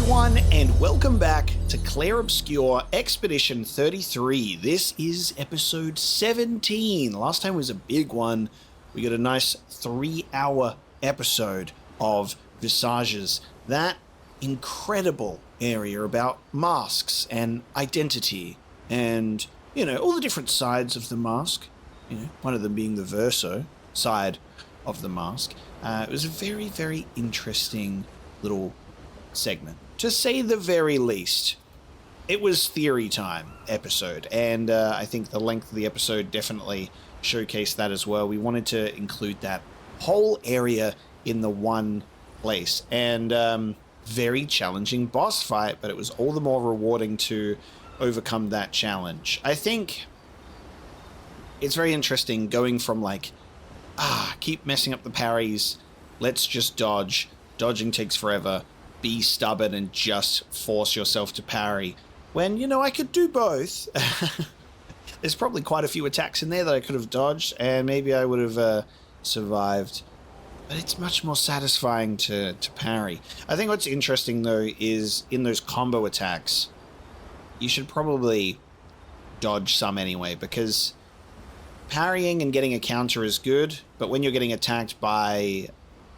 everyone, and welcome back to Clair Obscur Expedition 33. This is episode 17. Last time was a big one. We got a nice 3-hour episode of Visages. That incredible area about masks and identity and, all the different sides of the mask. One of them being the verso side of the mask. It was a very, very interesting little segment, to say the very least. It was theory time episode, and I think the length of the episode definitely showcased that as well. We wanted to include that whole area in the one place, and very challenging boss fight, but it was all the more rewarding to overcome that challenge. I think it's very interesting going from keep messing up the parries, let's just dodge, dodging takes forever, be stubborn and just force yourself to parry. When, I could do both. There's probably quite a few attacks in there that I could have dodged, and maybe I would have survived. But it's much more satisfying to parry. I think what's interesting, though, is in those combo attacks, you should probably dodge some anyway, because parrying and getting a counter is good, but when you're getting attacked by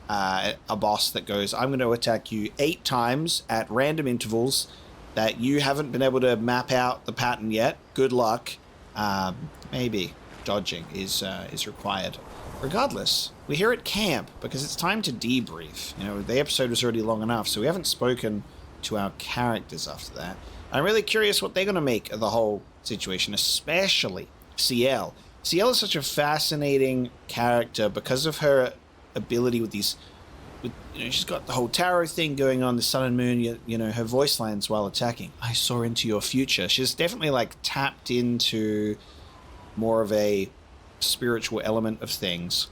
a boss that goes, I'm going to attack you 8 times at random intervals that you haven't been able to map out the pattern yet, good luck. Maybe dodging is required. Regardless, we're here at camp because it's time to debrief. The episode was already long enough, so we haven't spoken to our characters after that. I'm really curious what they're going to make of the whole situation, especially CL. CL is such a fascinating character because of her ability with she's got the whole tarot thing going on, the sun and moon, her voice lines while attacking. I saw into your future. She's definitely tapped into more of a spiritual element of things.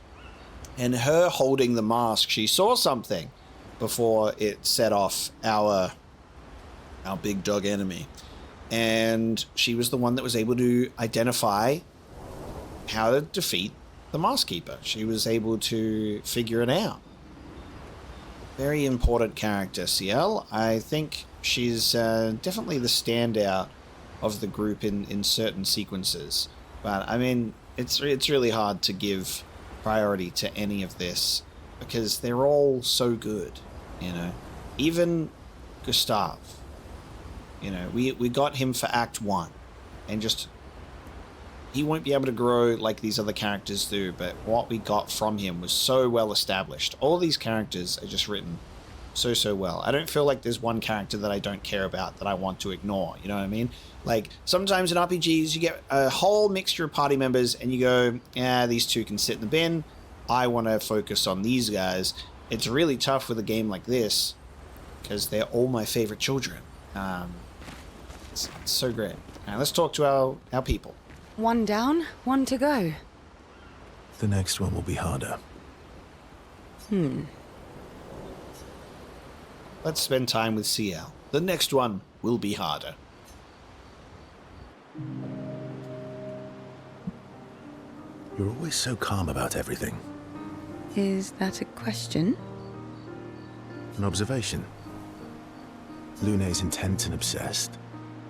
And her holding the mask, she saw something before it set off our big dog enemy. And she was the one that was able to identify how to defeat the Mask Keeper. She was able to figure it out. Very important character, CL. I think she's definitely the standout of the group in certain sequences. But, it's really hard to give priority to any of this because they're all so good, Even Gustav. We got him for Act 1 and just... He won't be able to grow like these other characters do, but what we got from him was so well established. All these characters are just written so well. I don't feel like there's one character that I don't care about that I want to ignore, you know what I mean? Sometimes in RPGs, you get a whole mixture of party members and you go, yeah, these two can sit in the bin. I want to focus on these guys. It's really tough with a game like this because they're all my favorite children. It's so great. Now let's talk to our people. One down, one to go. The next one will be harder. Let's spend time with CL. The next one will be harder. You're always so calm about everything. Is that a question? An observation. Lune's intent and obsessed.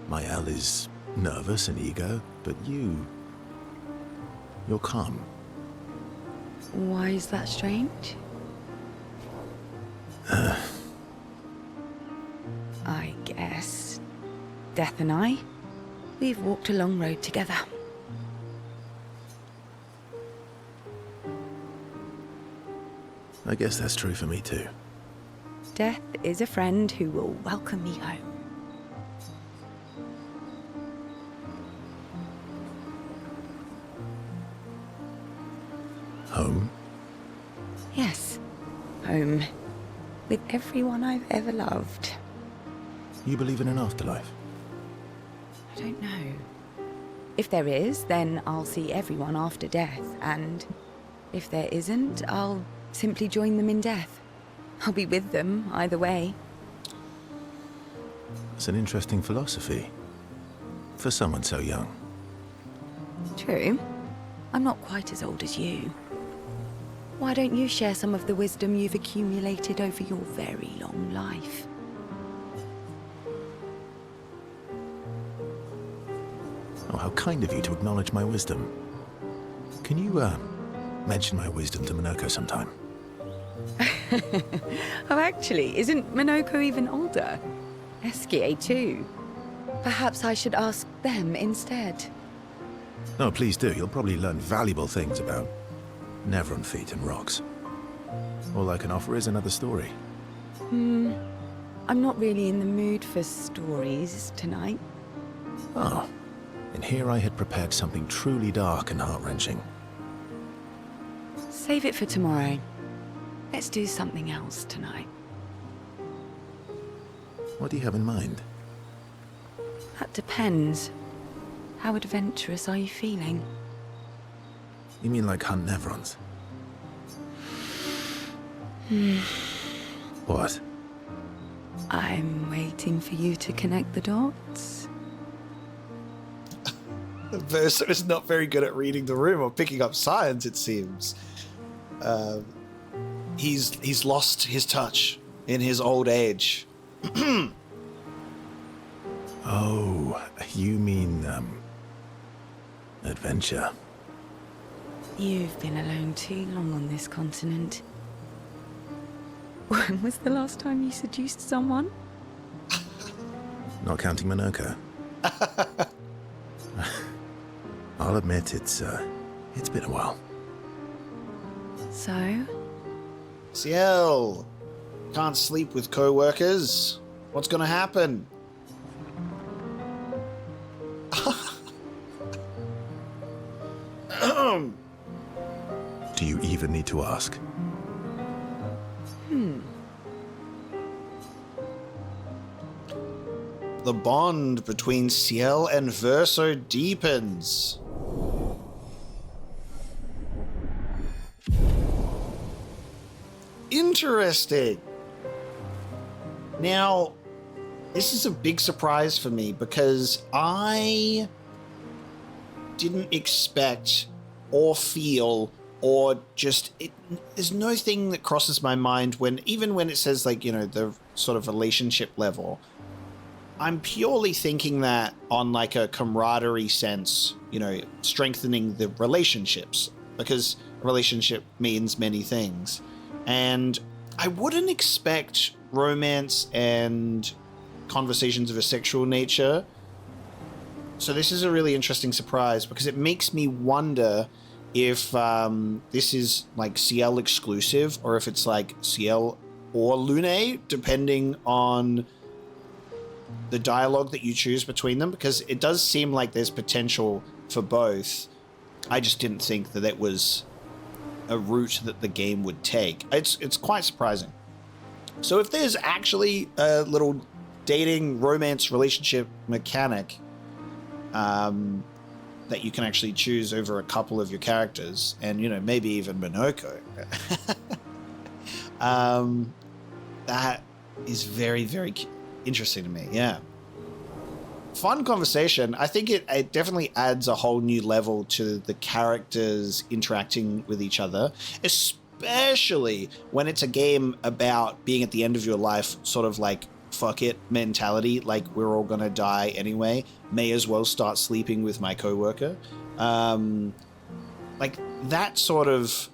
Mael is nervous and eager, but you're calm. Why is that strange? I guess Death and I, we've walked a long road together. I guess that's true for me too. Death is a friend who will welcome me home. Home? Yes, home. With everyone I've ever loved. You believe in an afterlife? I don't know. If there is, then I'll see everyone after death, and if there isn't, I'll simply join them in death. I'll be with them either way. It's an interesting philosophy. For someone so young. True. I'm not quite as old as you. Why don't you share some of the wisdom you've accumulated over your very long life? Oh, how kind of you to acknowledge my wisdom. Can you, mention my wisdom to Minoko sometime? Oh, actually, isn't Minoko even older? Eskie too. Perhaps I should ask them instead. No, please do. You'll probably learn valuable things about Nevron feet and rocks. All I can offer is another story. I'm not really in the mood for stories tonight. Oh, and here I had prepared something truly dark and heart-wrenching. Save it for tomorrow. Let's do something else tonight. What do you have in mind? That depends. How adventurous are you feeling? You mean like hunt Nevrons? What? I'm waiting for you to connect the dots. Verso is not very good at reading the room or picking up signs, it seems. He's lost his touch in his old age. Oh, you mean, adventure. You've been alone too long on this continent. When was the last time you seduced someone? Not counting Minoko. I'll admit it's been a while. So? Ciel, can't sleep with co-workers. What's gonna happen? Do you even need to ask? The bond between Ciel and Verso deepens. Interesting. Now, this is a big surprise for me because I didn't expect or feel or just there's no thing that crosses my mind when even when it says like, you know, the sort of relationship level. I'm purely thinking that on like a camaraderie sense, you know, strengthening the relationships because a relationship means many things. And I wouldn't expect romance and conversations of a sexual nature. So this is a really interesting surprise because it makes me wonder if this is like Ciel exclusive or if it's like Ciel or Lune, depending on the dialogue that you choose between them, because it does seem like there's potential for both. I just didn't think that it was a route that the game would take. It's quite surprising. So if there's actually a little dating romance relationship mechanic that you can actually choose over a couple of your characters, and you know, maybe even Minoko, that is very, very interesting to me. Yeah. Fun conversation. I think it definitely adds a whole new level to the characters interacting with each other, especially when it's a game about being at the end of your life, sort of like fuck it mentality, like we're all gonna die anyway, may as well start sleeping with my coworker. Like that sort of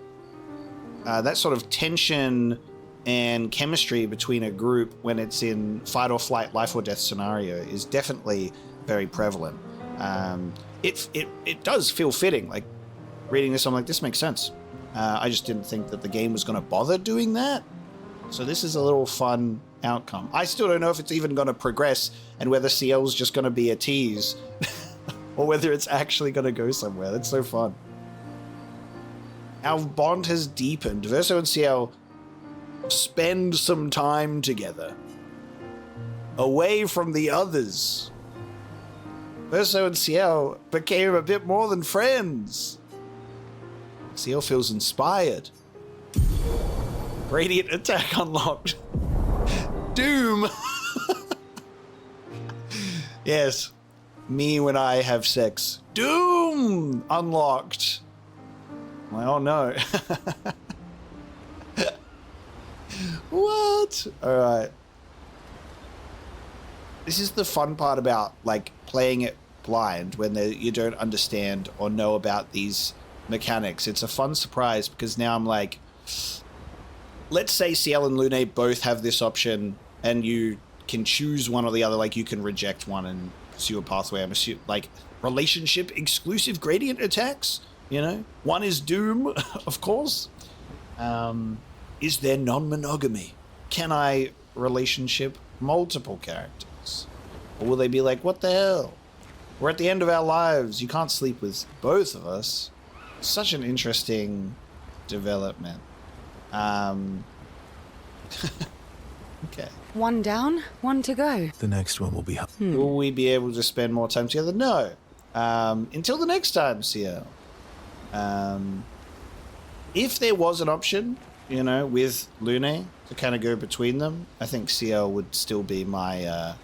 tension and chemistry between a group when it's in fight or flight, life or death scenario is definitely very prevalent. It does feel fitting. Like reading this, I'm like, this makes sense. I just didn't think that the game was going to bother doing that. So this is a little fun outcome. I still don't know if it's even going to progress and whether Ciel's just going to be a tease or whether it's actually going to go somewhere. That's so fun. Our bond has deepened. Verso and Ciel spend some time together, away from the others. Verso and Ciel became a bit more than friends. Ciel feels inspired. Radiant attack unlocked. Doom. Yes, me when I have sex. Doom unlocked. Like, oh no. What? All right. This is the fun part about like playing it blind when you don't understand or know about these mechanics. It's a fun surprise because now I'm like, let's say Ciel and Lune both have this option and you can choose one or the other. Like you can reject one and pursue a pathway. I'm assuming like relationship exclusive gradient attacks, you know? One is doom, of course. Is there non-monogamy? Can I relationship multiple characters? Or will they be like, what the hell? We're at the end of our lives. You can't sleep with both of us. Such an interesting development. Okay. One down, one to go. The next one will be... Will we be able to spend more time together? No. Until the next time, Ciel. If there was an option, you know, with Lune to kind of go between them, I think Ciel would still be my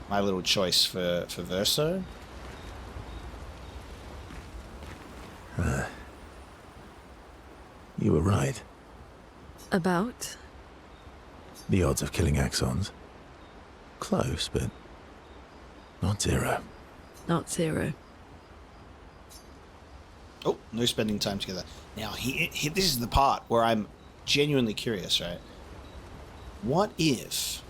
my little choice for Verso. You were right. About? The odds of killing Axons. Close, but not zero. Not zero. Oh, no spending time together. Now, this is the part where I'm genuinely curious, right? What if...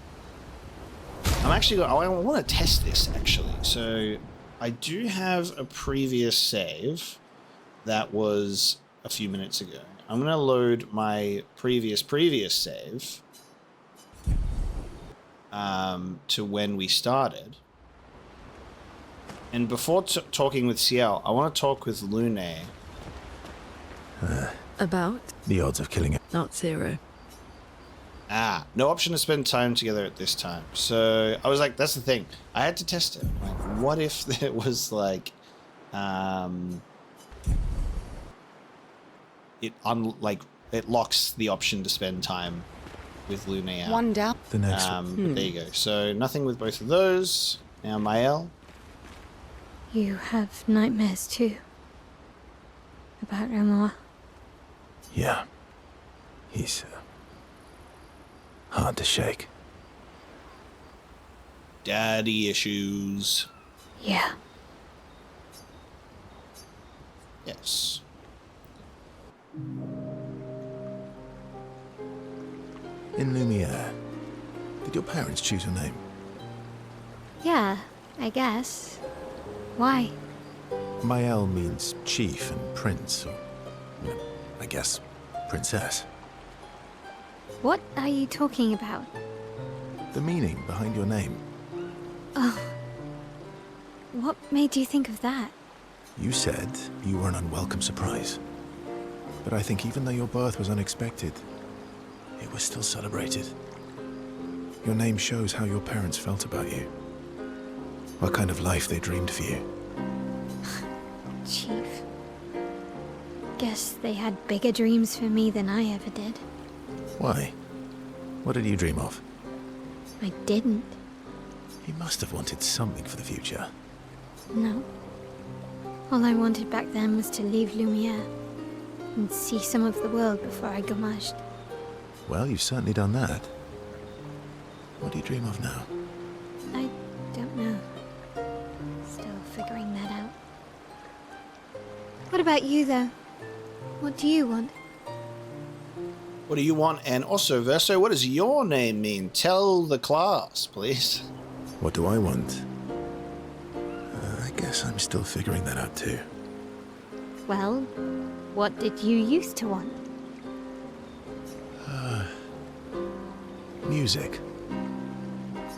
I want to test this, actually. So, I do have a previous save that was a few minutes ago. I'm going to load my previous save to when we started. And before talking with Ciel, I want to talk with Lune. About? The odds of killing it. Not zero. No option to spend time together at this time. So I was like, that's the thing. I had to test it. Like, what if there was like, it locks the option to spend time with Lune out. One down. The next But there you go. So nothing with both of those. Now Mael. You have nightmares too. About Renoir. Yeah. He's hard to shake. Daddy issues. Yeah. Yes. In Lumiere, did your parents choose your name? Yeah, I guess. Why? Mael means chief and prince, or I guess princess. What are you talking about? The meaning behind your name. Oh. What made you think of that? You said you were an unwelcome surprise. But I think even though your birth was unexpected, it was still celebrated. Your name shows how your parents felt about you. What kind of life they dreamed for you. Chief. Guess they had bigger dreams for me than I ever did. Why? What did you dream of? I didn't. You must have wanted something for the future. No. All I wanted back then was to leave Lumiere and see some of the world before I gommaged. Well, you've certainly done that. What do you dream of now? I don't know. Still figuring that out. What about you, though? What do you want? What do you want? And also, Verso, what does your name mean? Tell the class, please. What do I want? I guess I'm still figuring that out too. Well, what did you used to want? Music.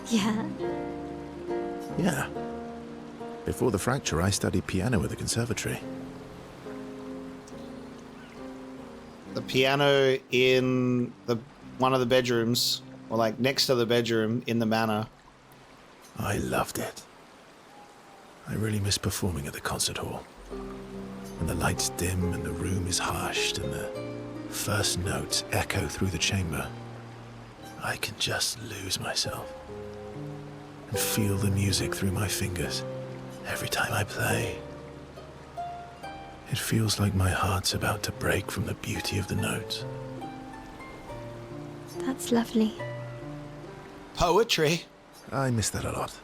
Yeah. Yeah. Before the fracture, I studied piano at the conservatory. The piano in one of the bedrooms, or like next to the bedroom in the manor. I loved it. I really miss performing at the concert hall. When the lights dim and the room is hushed and the first notes echo through the chamber, I can just lose myself and feel the music through my fingers every time I play. It feels like my heart's about to break from the beauty of the notes. That's lovely. Poetry. I miss that a lot.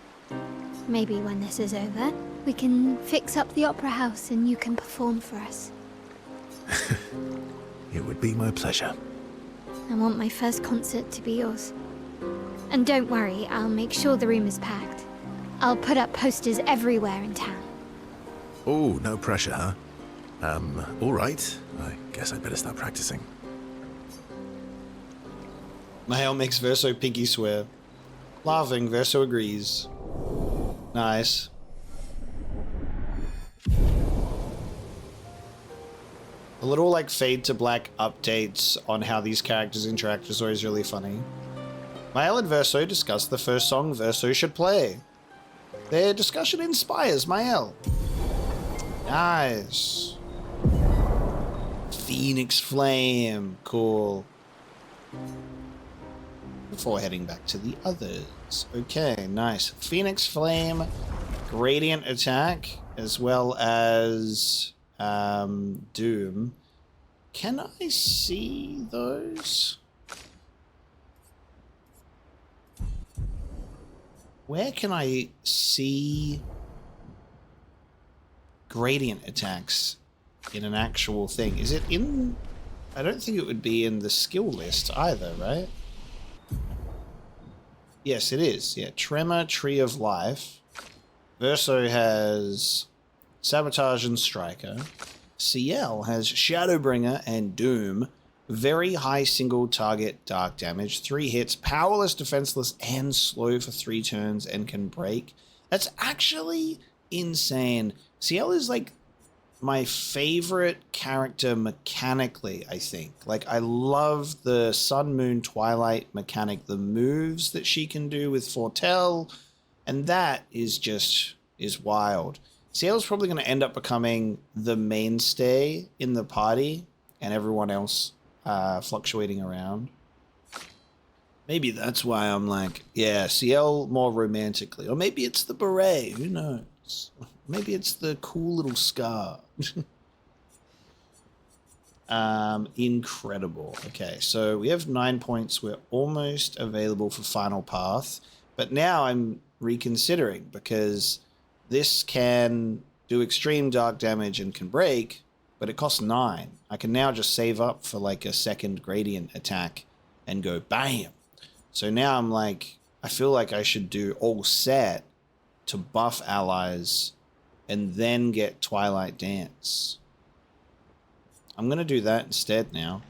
Maybe when this is over, We can fix up the opera house and you can perform for us. It would be my pleasure. I want my first concert to be yours. And don't worry, I'll make sure the room is packed. I'll put up posters everywhere in town. Oh, no pressure, huh? All right. I guess I'd better start practicing. Mael makes Verso pinky swear. Laughing, Verso agrees. Nice. The little like fade to black updates on how these characters interact is always really funny. Mael and Verso discuss the first song Verso should play. Their discussion inspires Mael. Nice. Phoenix Flame. Cool. Before heading back to the others. Okay, nice. Phoenix Flame, Gradient Attack, as well as Doom. Can I see those? Where can I see gradient attacks in an actual thing? Is it in... I don't think it would be in the skill list either, right? Yes, it is. Yeah, Tremor, Tree of Life. Verso has Sabotage and Striker. CL has Shadowbringer and Doom. Very high single target dark damage. 3 hits, powerless, defenseless, and slow for 3 turns and can break. That's actually insane. CL is like my favorite character mechanically, I think. Like, I love the Sun, Moon, Twilight mechanic, the moves that she can do with Foretell, and that is wild. CL is probably going to end up becoming the mainstay in the party, and everyone else fluctuating around. Maybe that's why I'm like, yeah, CL more romantically. Or maybe it's the beret, who knows? Maybe it's the cool little scar. Incredible. Okay, so we have 9 points. We're almost available for Final Path. But now I'm reconsidering because this can do extreme dark damage and can break, but it costs 9. I can now just save up for like a second gradient attack and go bam. So now I'm like, I feel like I should do all set to buff allies and then get Twilight Dance. I'm going to do that instead now.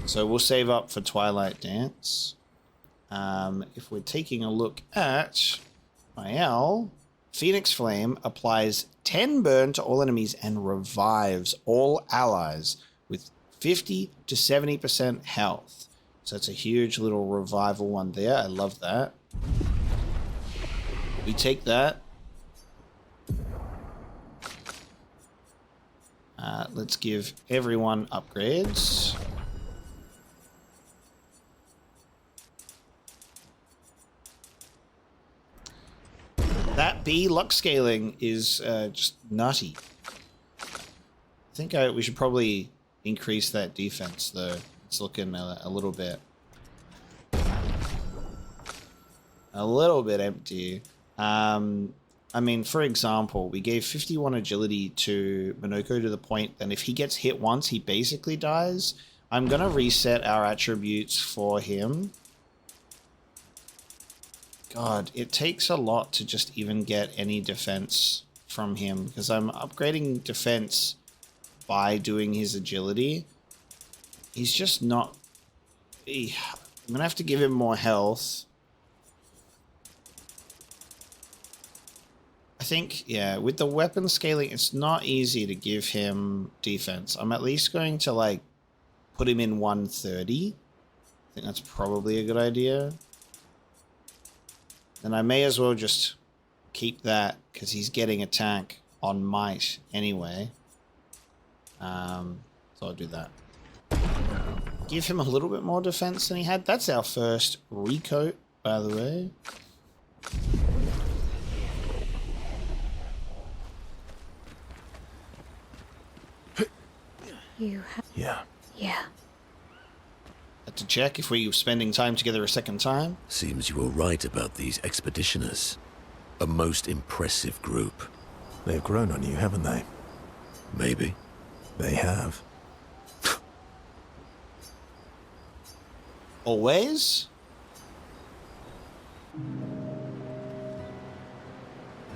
So we'll save up for Twilight Dance. If we're taking a look at Mael, Phoenix Flame applies 10 burn to all enemies and revives all allies with 50 to 70% health. So it's a huge little revival one there. I love that. We take that. Let's give everyone upgrades. That B luck scaling is just nutty. I think we should probably increase that defense though. It's looking a little bit empty. I mean, for example, we gave 51 agility to Minoko to the point that if he gets hit once, he basically dies. I'm going to reset our attributes for him. God, it takes a lot to just even get any defense from him because I'm upgrading defense by doing his agility. He's just not... I'm going to have to give him more health. I think, yeah, with the weapon scaling, it's not easy to give him defense. I'm at least going to, like, put him in 130. I think that's probably a good idea. Then I may as well just keep that, because he's getting attack on might anyway. So I'll do that. Give him a little bit more defense than he had. That's our first recoat, by the way. Yeah. Had to check if we were spending time together a second time. Seems you were right about these expeditioners. A most impressive group. They've grown on you, haven't they? Maybe. They have. Always?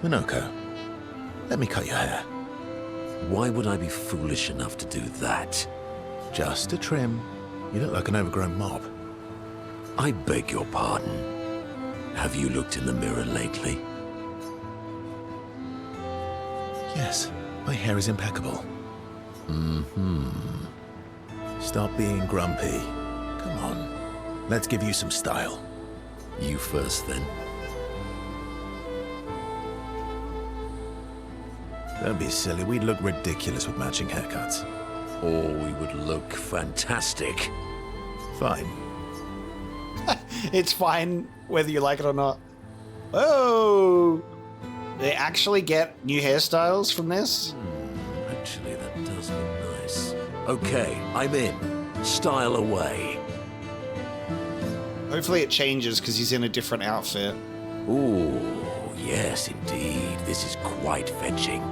Minoko, let me cut your hair. Why would I be foolish enough to do that? Just a trim. You look like an overgrown mob. I beg your pardon. Have you looked in the mirror lately? Yes, my hair is impeccable. Stop being grumpy. Come on, let's give you some style. You first, then. Don't be silly, we'd look ridiculous with matching haircuts. Or we would look fantastic. Fine. It's fine whether you like it or not. Oh! They actually get new hairstyles from this? Actually, that does look nice. Okay, I'm in. Style away. Hopefully it changes because he's in a different outfit. Ooh, yes, indeed. This is quite fetching.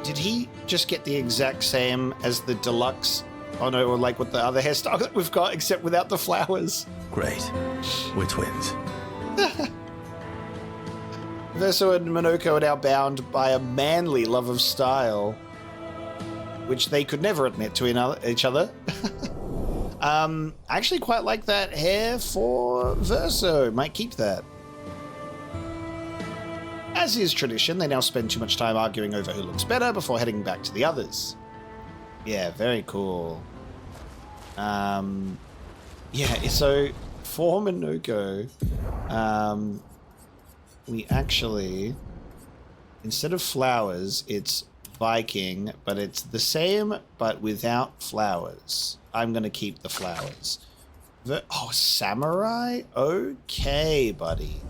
Did he just get the exact same as the deluxe? Oh no, or like with the other hairstyle that we've got, except without the flowers. Great. We're twins. Verso and Minoko are now bound by a manly love of style, which they could never admit to each other. I actually quite like that hair for Verso. Might keep that. As is tradition, they now spend too much time arguing over who looks better before heading back to the others. Yeah, very cool. Yeah, so for Minoko, we actually, instead of flowers, it's Viking, but it's the same, but without flowers. I'm going to keep the flowers. Oh, samurai? Okay, buddy.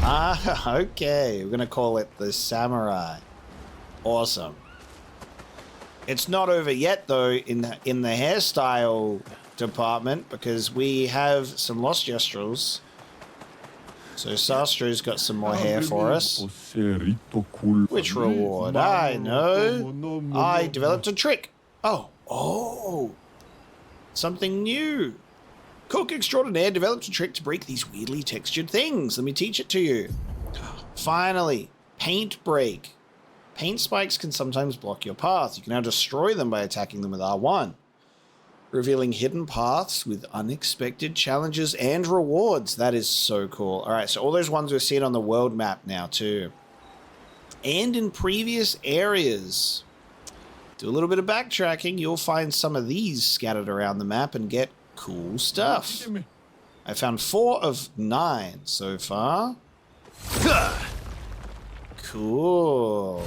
Okay. We're going to call it the samurai. Awesome. It's not over yet, though, in the hairstyle department, because we have some lost Yestrels. So Sastro's got some more hair for us. Which reward? I know. I developed a trick. Oh. Something new. Cook extraordinaire developed a trick to break these weirdly textured things. Let me teach it to you. Finally, paint break. Paint spikes can sometimes block your path. You can now destroy them by attacking them with R1. Revealing hidden paths with unexpected challenges and rewards. That is so cool. All right, so all those ones we're seeing on the world map now too. And in previous areas. Do a little bit of backtracking. You'll find some of these scattered around the map and get cool stuff. I found 4 of 9 so far. Cool.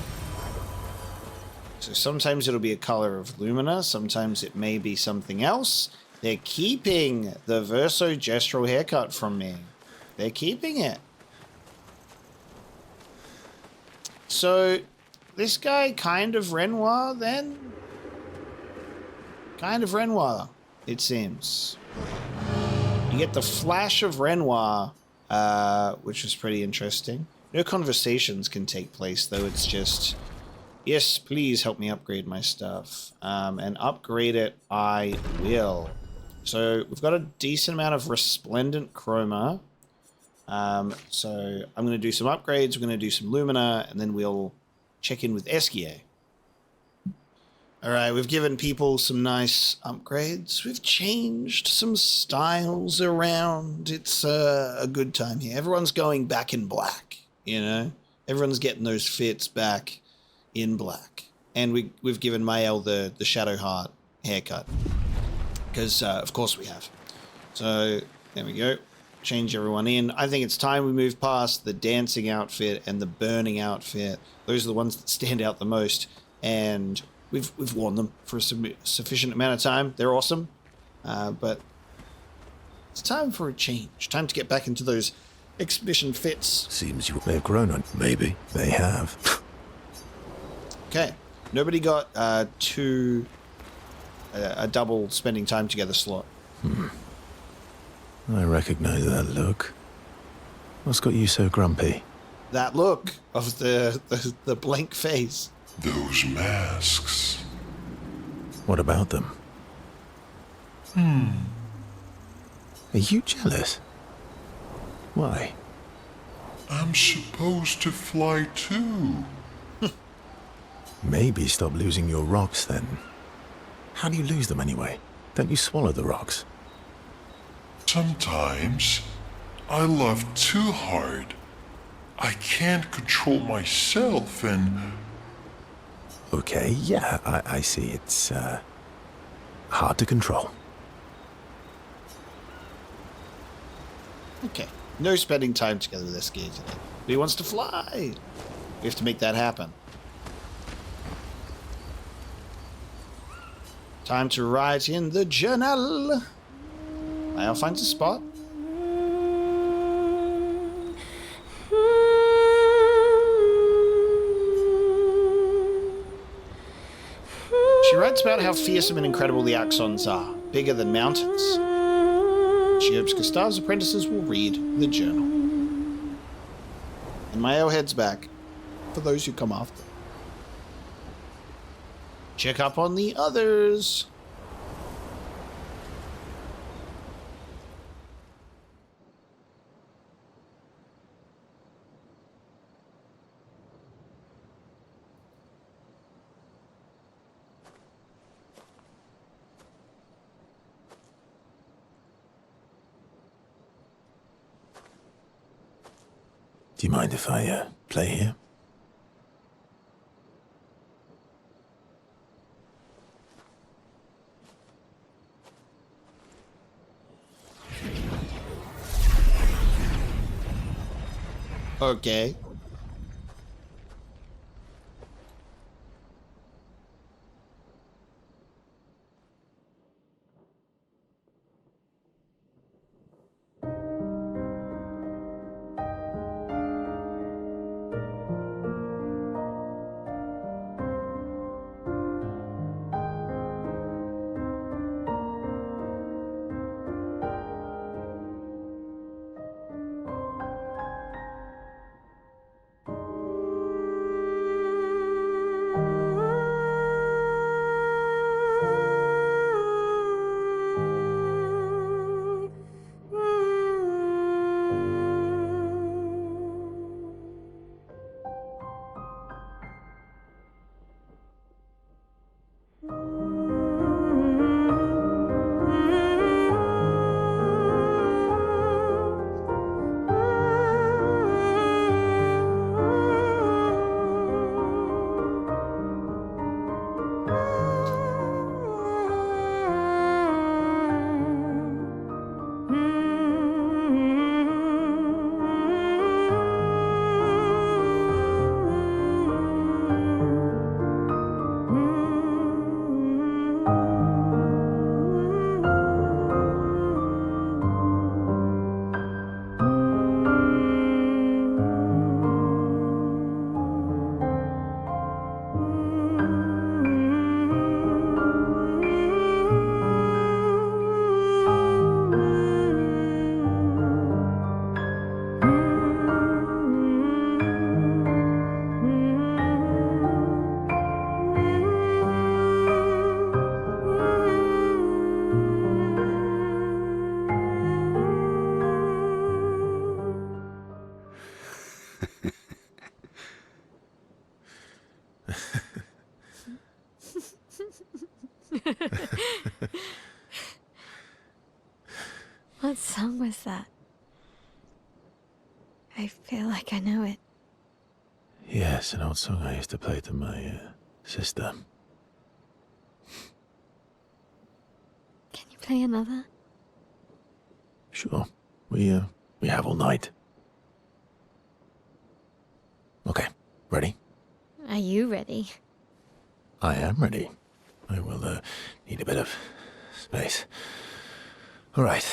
So sometimes it'll be a color of Lumina, sometimes it may be something else. They're keeping the Verso gestural haircut from me. They're keeping it. So, this guy kind of Renoir then? Kind of Renoir, it seems. You get the flash of Renoir, which is pretty interesting. No conversations can take place, though. It's just... Yes, please help me upgrade my stuff. And upgrade it, I will. So we've got a decent amount of resplendent chroma. So I'm going to do some upgrades. We're going to do some Lumina, and then we'll check in with Esquier. All right, we've given people some nice upgrades. We've changed some styles around. It's a good time here. Everyone's going back in black, you know? Everyone's getting those fits back in black. And we've given Mael the Shadow Heart haircut. Because, of course we have. So, there we go. Change everyone in. I think it's time we move past the dancing outfit and the burning outfit. Those are the ones that stand out the most. And we've worn them for a sufficient amount of time. They're awesome. But it's time for a change. Time to get back into those exhibition fits. Seems They've grown on. Maybe. They have. Okay. Nobody got a double spending time together slot. I recognize that look. What's got you so grumpy? that look of the blank face. Those masks. What about them? Are you jealous? Why? I'm supposed to fly too. Maybe stop losing your rocks then. How do you lose them anyway? Don't you swallow the rocks? Sometimes I love too hard. I can't control myself and... Okay, yeah, I see. It's, hard to control. Okay. No spending time together with Esky today. But he wants to fly. We have to make that happen. Time to write in the journal. I'll find a spot. She writes about how fearsome and incredible the Axons are, bigger than mountains. She hopes Gustav's apprentices will read the journal. And Mayo heads back for those who come after. Check up on the others. Do you mind if I, play here? Okay. What song was that? I feel like I know it. Yes, an old song I used to play to my, sister. Can you play another? Sure. We have all night. Okay, ready? Are you ready? I am ready. I will, need a bit of space. All right.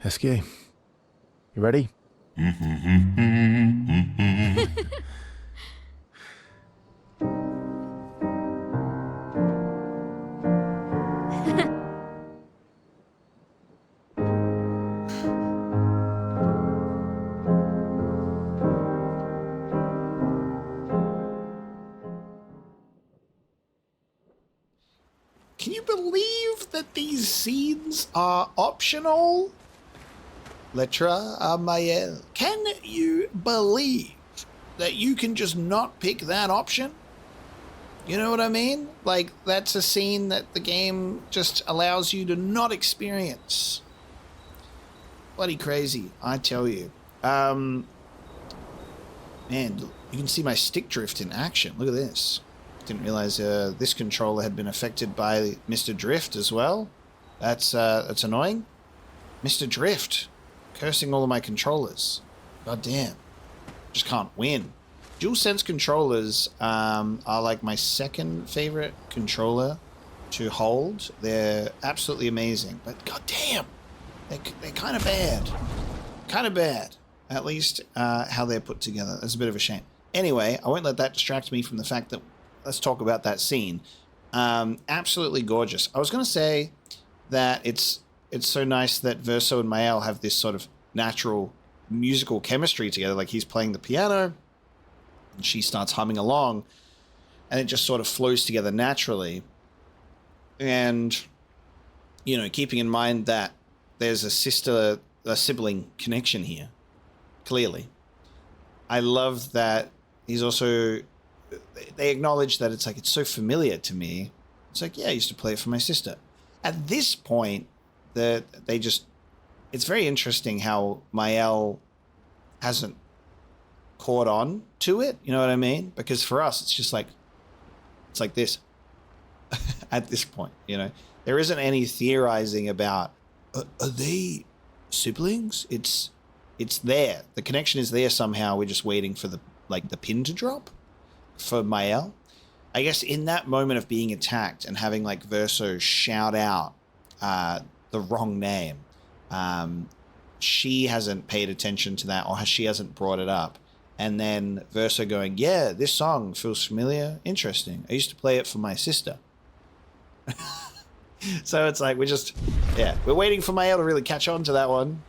Esky, you ready? scenes are optional. Letra Mael. Can you believe that you can just not pick that option? You know what I mean? Like, that's a scene that the game just allows you to not experience. Bloody crazy, I tell you. Man, you can see my stick drift in action. Look at this. Didn't realize this controller had been affected by Mr. Drift as well. That's annoying. Mr. Drift. Cursing all of my controllers. God damn. Just can't win. DualSense controllers are like my second favorite controller to hold. They're absolutely amazing. But god damn. They're kind of bad. Kind of bad. At least how they're put together. That's a bit of a shame. Anyway, I won't let that distract me from the fact that let's talk about that scene. Absolutely gorgeous. I was going to say that it's so nice that Verso and Mael have this sort of natural musical chemistry together. Like he's playing the piano and she starts humming along and it just sort of flows together naturally. And, you know, keeping in mind that there's a sibling connection here, clearly. I love that he's also, they acknowledge that it's like, it's so familiar to me. It's like, yeah, I used to play it for my sister. At this point, it's very interesting how Mael hasn't caught on to it. You know what I mean? Because for us, it's just like, it's like this at this point, you know, there isn't any theorizing about, are they siblings? It's there. The connection is there somehow. We're just waiting for the pin to drop for Mael. I guess in that moment of being attacked and having like Verso shout out the wrong name, she hasn't paid attention to that, or she hasn't brought it up. And then Verso going, yeah, this song feels familiar. Interesting. I used to play it for my sister. So it's like, we're waiting for Mael to really catch on to that one.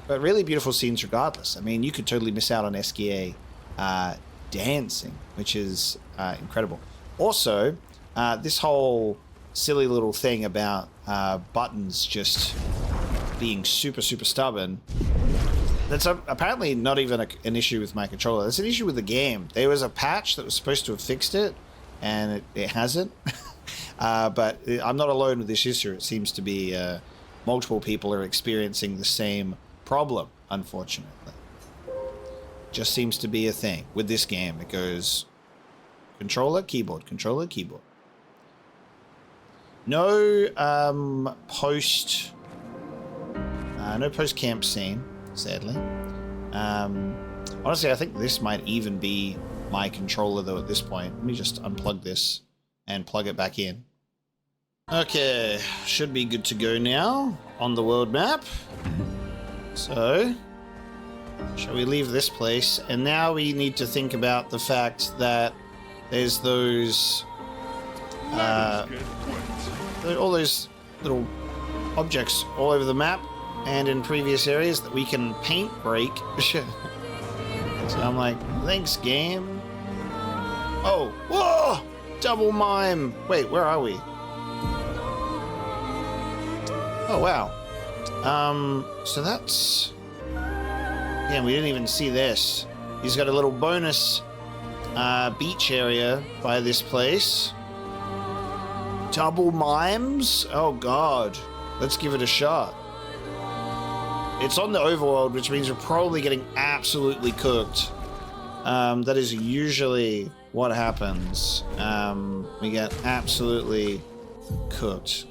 But really beautiful scenes regardless. I mean, you could totally miss out on Esquier dancing, which is incredible. Also, this whole silly little thing about buttons just being super, super stubborn, that's apparently not even an issue with my controller. It's an issue with the game. There was a patch that was supposed to have fixed it, and it hasn't. But I'm not alone with this issue. It seems to be multiple people are experiencing the same problem, unfortunately. Just seems to be a thing with this game. It goes controller, keyboard, controller, keyboard. No post camp scene, sadly. Honestly, I think this might even be my controller though at this point. Let me just unplug this and plug it back in. Okay, should be good to go now on the world map. So, shall we leave this place? And now we need to think about the fact that there's those all those little objects all over the map and in previous areas that we can paint break. So I'm like, thanks game. Oh, whoa! Double mime. Wait, where are we? Oh wow. So that's, yeah, we didn't even see this. He's got a little bonus beach area by this place. Double mimes? Oh god. Let's give it a shot. It's on the overworld, which means we're probably getting absolutely cooked. That is usually what happens. We get absolutely cooked.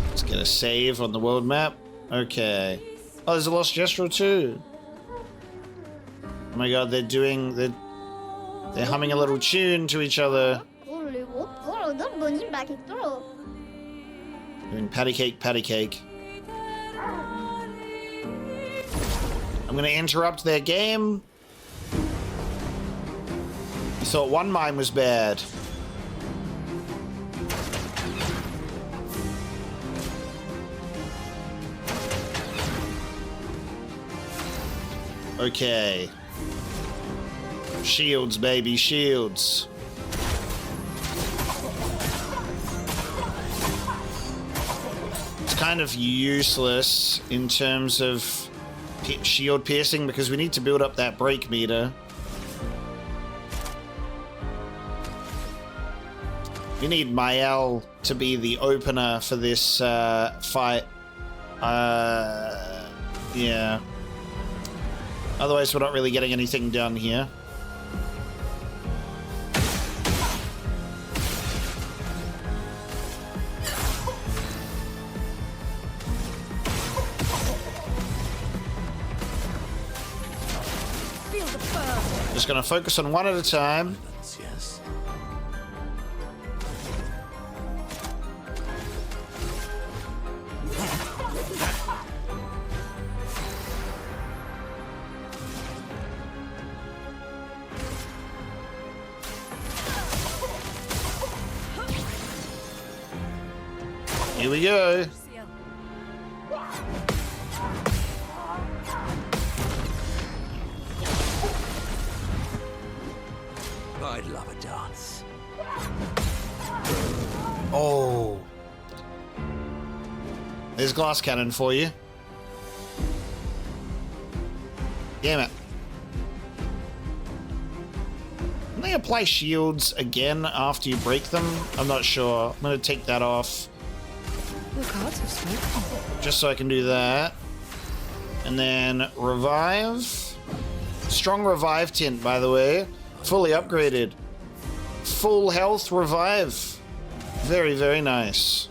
Let's get a save on the world map. Okay. Oh, there's a Lost Gestural too. Oh my god, they're humming a little tune to each other. Doing patty cake, patty cake. I'm gonna interrupt their game. You thought one mime was bad. Okay. Shields, baby, shields. It's kind of useless in terms of shield piercing because we need to build up that break meter. We need Mael to be the opener for this fight. Yeah. Otherwise, we're not really getting anything done here. Just gonna focus on one at a time. Yes. Here we go. I'd love a dance. Oh. There's glass cannon for you. Damn it. Can they apply shields again after you break them? I'm not sure. I'm going to take that off. The cards have spoken. Just so I can do that. And then revive. Strong revive tint, by the way. Fully upgraded. Full health revive. Very, very nice.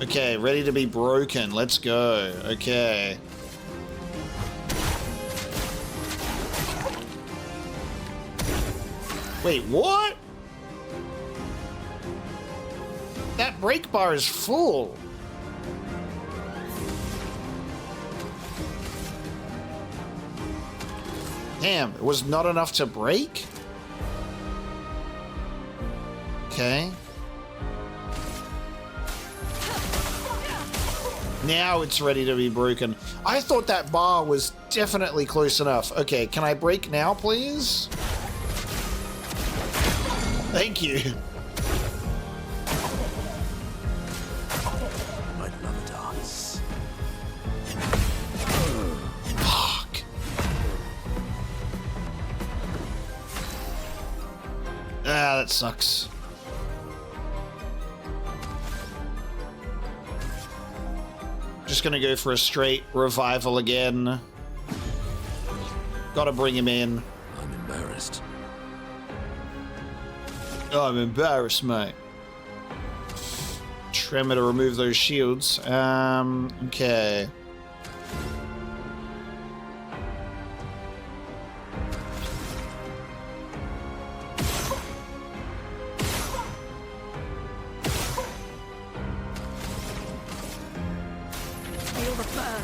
Okay, ready to be broken. Let's go. Okay. Wait, what? That break bar is full. Damn, it was not enough to break? Okay. Now it's ready to be broken. I thought that bar was definitely close enough. Okay, can I break now, please? Thank you. I'd love a dance. Fuck. Ah, that sucks. Just gonna go for a straight revival again. Gotta bring him in. I'm embarrassed. Oh, I'm embarrassed, mate. Tremor to remove those shields. Okay. Feel the burn.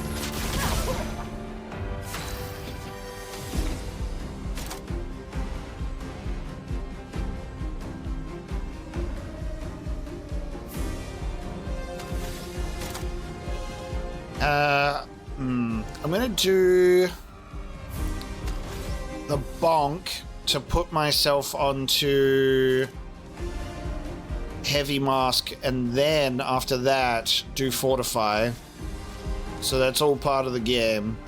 I'm gonna do the bonk to put myself onto heavy mask, and then after that do fortify. So that's all part of the game.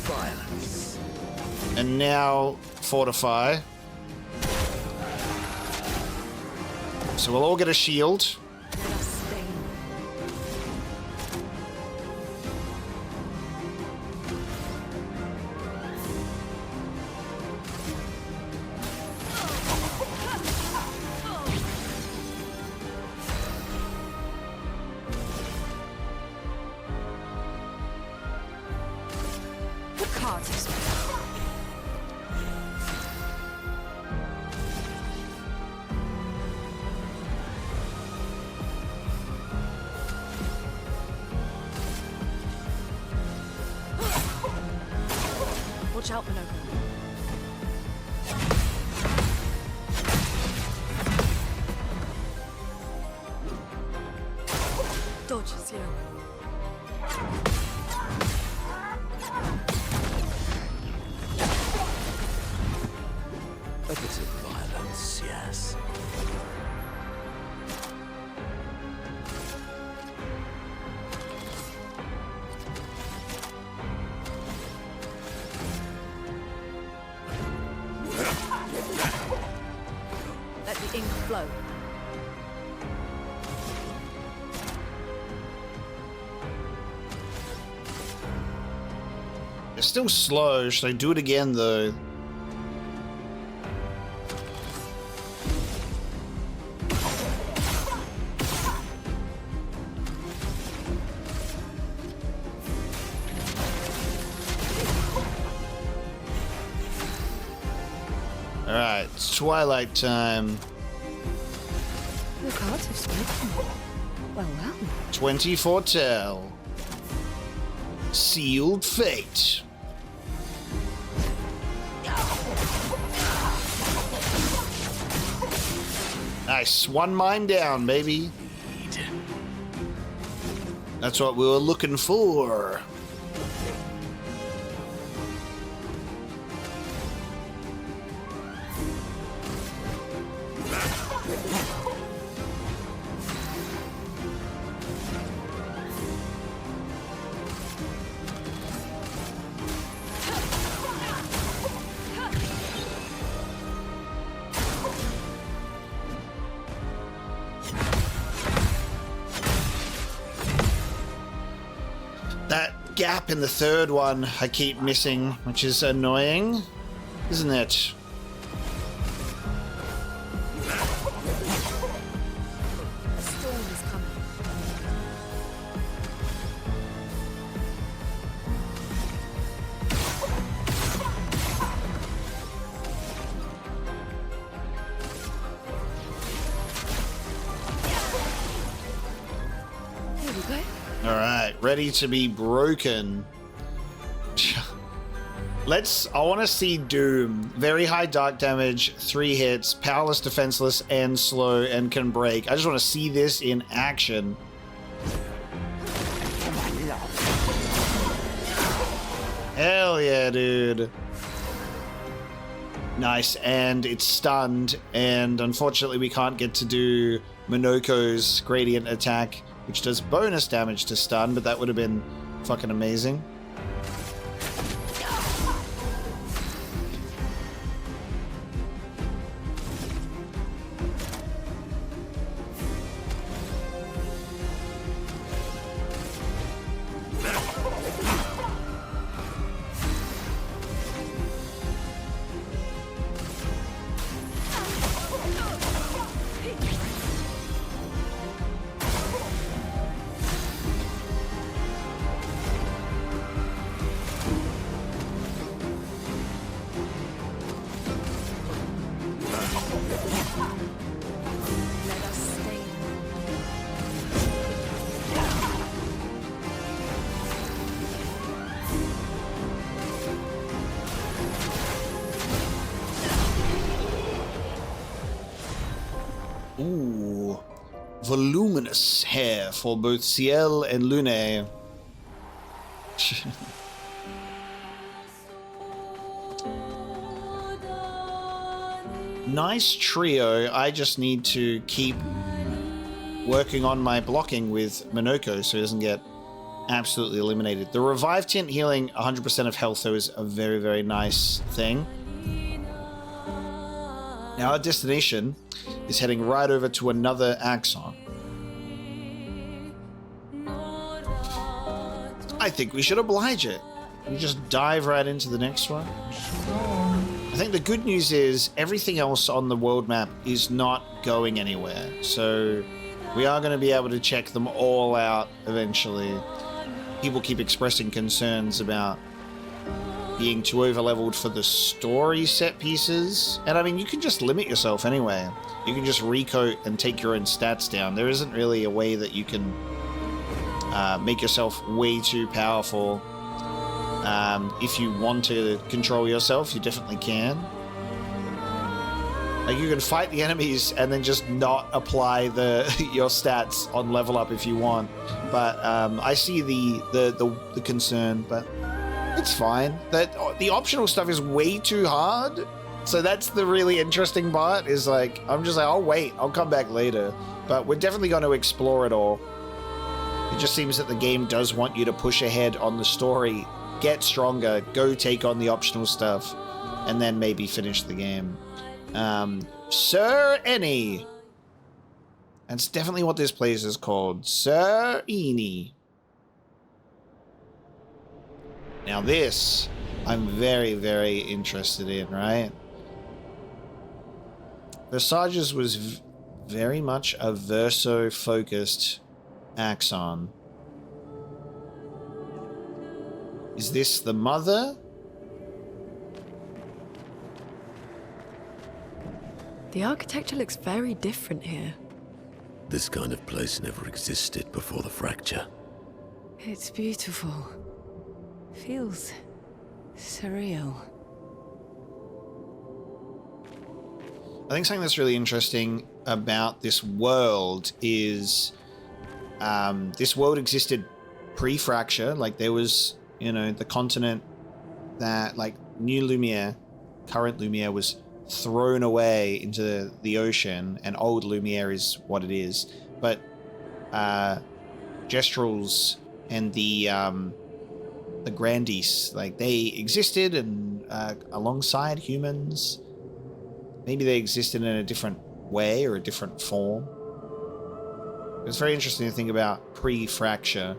Violence. And now fortify. So we'll all get a shield. The cards have spoken. Watch out, Pinocchio. approaches you. A bit of violence, yes. Let the ink flow. They're still slow. Should I do it again, though? Alright, it's twilight time. The cards have spoken. Well, well. 20 foretell. Sealed fate. Nice. One mine down, baby. That's what we were looking for. That gap in the third one I keep missing, which is annoying, isn't it? A storm is coming. Here we go. Alright, ready to be broken. I want to see Doom. Very high dark damage, 3 hits, powerless, defenseless, and slow, and can break. I just want to see this in action. Hell yeah, dude. Nice, and it's stunned, and unfortunately we can't get to do Minoko's gradient attack, which does bonus damage to stun, but that would have been fucking amazing. Let us stay. Ooh. Voluminous hair for both Ciel and Lune. Nice trio. I just need to keep working on my blocking with Minoko so he doesn't get absolutely eliminated. The revive tint healing 100% of health though is a very, very nice thing. Now our destination is heading right over to another Axon. I think we should oblige it. We just dive right into the next one. I think the good news is everything else on the world map is not going anywhere. So we are going to be able to check them all out eventually. People keep expressing concerns about being too overleveled for the story set pieces. And I mean, you can just limit yourself anyway. You can just recoat and take your own stats down. There isn't really a way that you can make yourself way too powerful. If you want to control yourself, you definitely can. Like, you can fight the enemies and then just not apply your stats on level up if you want. But I see the concern, but it's fine. The optional stuff is way too hard. So that's the really interesting part, is like, I'm just like, I'll wait. I'll come back later. But we're definitely going to explore it all. It just seems that the game does want you to push ahead on the story, get stronger, go take on the optional stuff, and then maybe finish the game. Sirène. That's definitely what this place is called. Sirène. Now this, I'm very, very interested in, right? Versages was very much a verso-focused Axon. Is this the mother? The architecture looks very different here. This kind of place never existed before the fracture. It's beautiful. Feels surreal. I think something that's really interesting about this world is this world existed pre-fracture. Like, there was, you know, the continent that, like, New Lumiere, current Lumiere, was thrown away into the ocean, and old Lumiere is what it is. But Gestrals and the Grandies, like, they existed and alongside humans. Maybe they existed in a different way or a different form. It's very interesting to think about pre-fracture.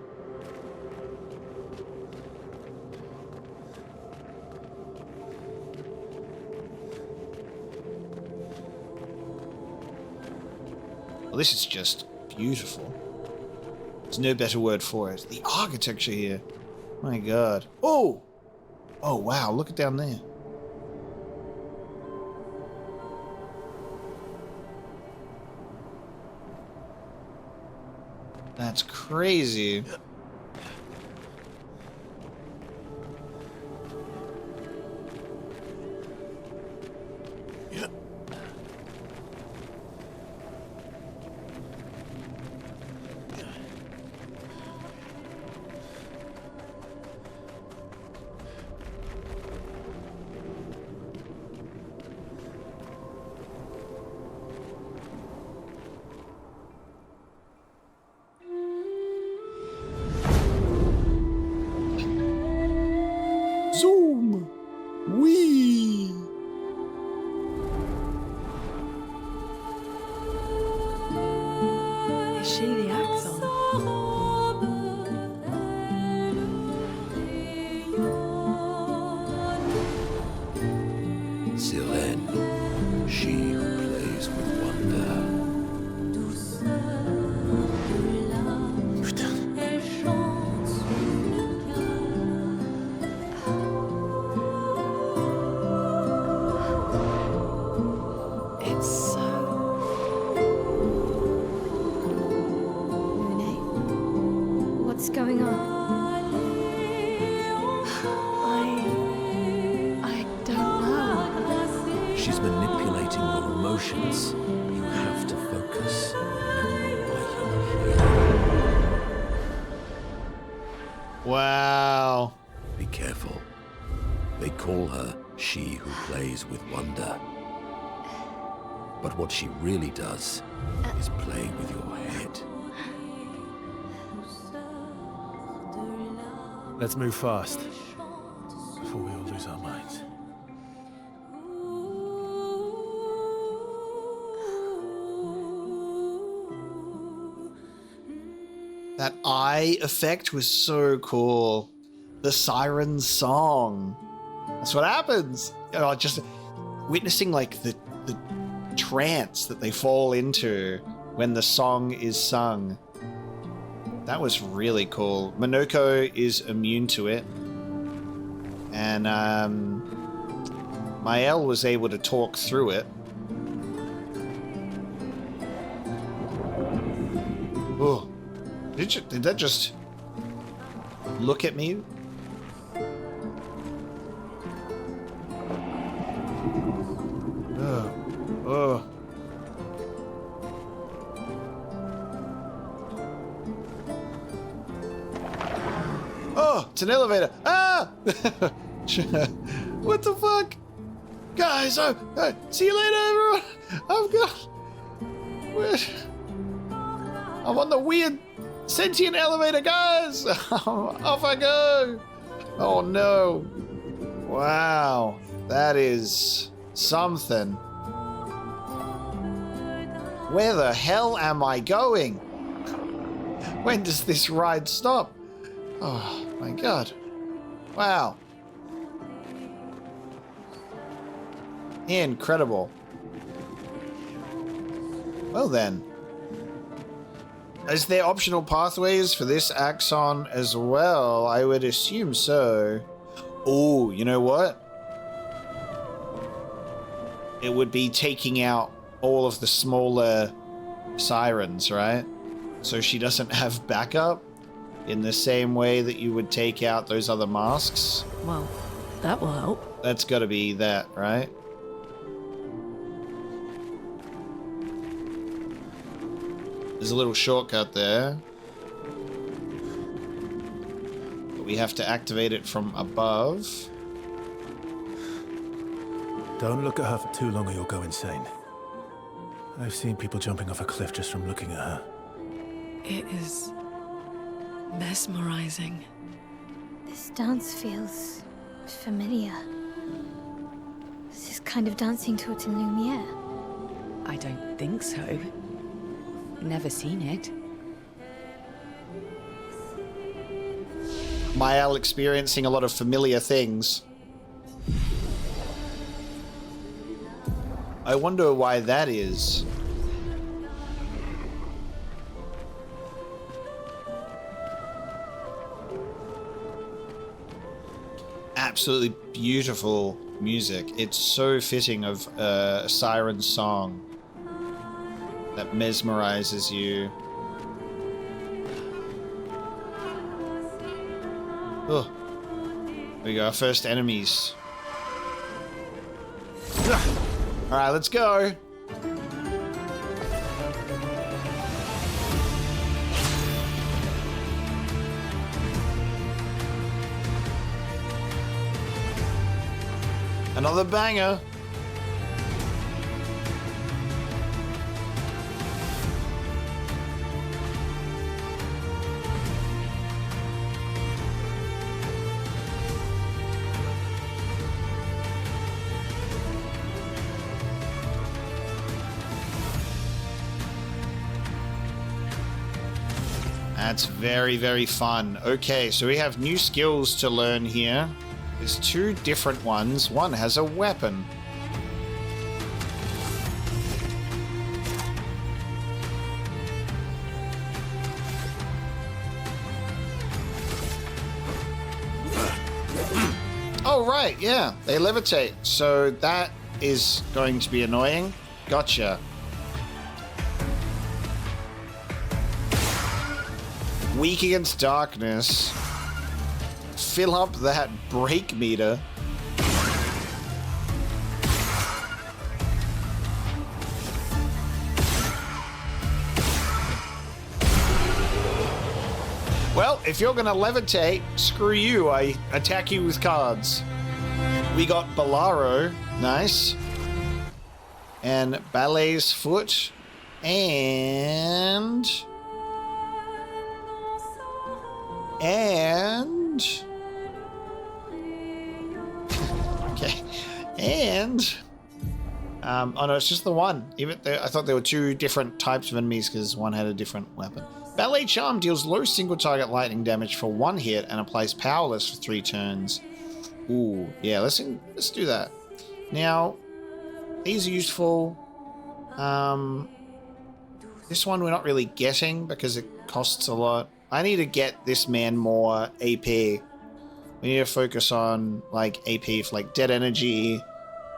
Well, this is just beautiful. There's no better word for it. The architecture here. My God. Oh! Oh, wow. Look at down there. That's crazy. Zoom! Wee! Is she the Axon? Sirène, she who plays with wonder. What's going on? I don't know. She's manipulating your emotions. You have to focus. You know why you're here. Wow. Be careful. They call her she who plays with wonder. But what she really does is play with your head. Let's move fast before we all lose our minds. That eye effect was so cool. The Siren song. That's what happens. You know, just witnessing like the trance that they fall into when the song is sung. That was really cool. Monoko is immune to it. And Mael was able to talk through it. Oh, did that just look at me? Oh, It's an elevator. Ah! What the fuck? Guys, see you later, everyone. I'm on the weird sentient elevator, guys. Off I go. Oh no. Wow. That is something. Where the hell am I going? When does this ride stop? Oh my god. Wow. Incredible. Well then. Is there optional pathways for this axon as well? I would assume so. Oh, you know what? It would be taking out all of the smaller sirens, right? So she doesn't have backup in the same way that you would take out those other masks. Well, that will help. That's got to be that, right? There's a little shortcut there. But we have to activate it from above. Don't look at her for too long or you'll go insane. I've seen people jumping off a cliff just from looking at her. It is mesmerizing. This dance feels familiar. This is kind of dancing to it in Lumiere. I don't think so. Never seen it. Mael experiencing a lot of familiar things. I wonder why that is. Absolutely beautiful music. It's so fitting of a Siren song that mesmerizes you. Oh, here we go, our first enemies. All right, let's go. Another banger. That's very, very fun. Okay, so we have new skills to learn here. There's two different ones. One has a weapon. Oh, right, yeah. They levitate. So that is going to be annoying. Gotcha. Weak against darkness. Fill up that break meter. Well, if you're gonna levitate, screw you. I attack you with cards. We got Bolaro. Nice. And Ballet's Foot. And... okay, and oh no, it's just the one. Even I thought there were two different types of enemies because one had a different weapon. Ballet Charm deals low single target lightning damage for 1 hit and applies powerless for 3 turns. Ooh, yeah, let's do that. Now, these are useful. This one we're not really getting because it costs a lot. I need to get this man more AP. We need to focus on like AP for like dead energy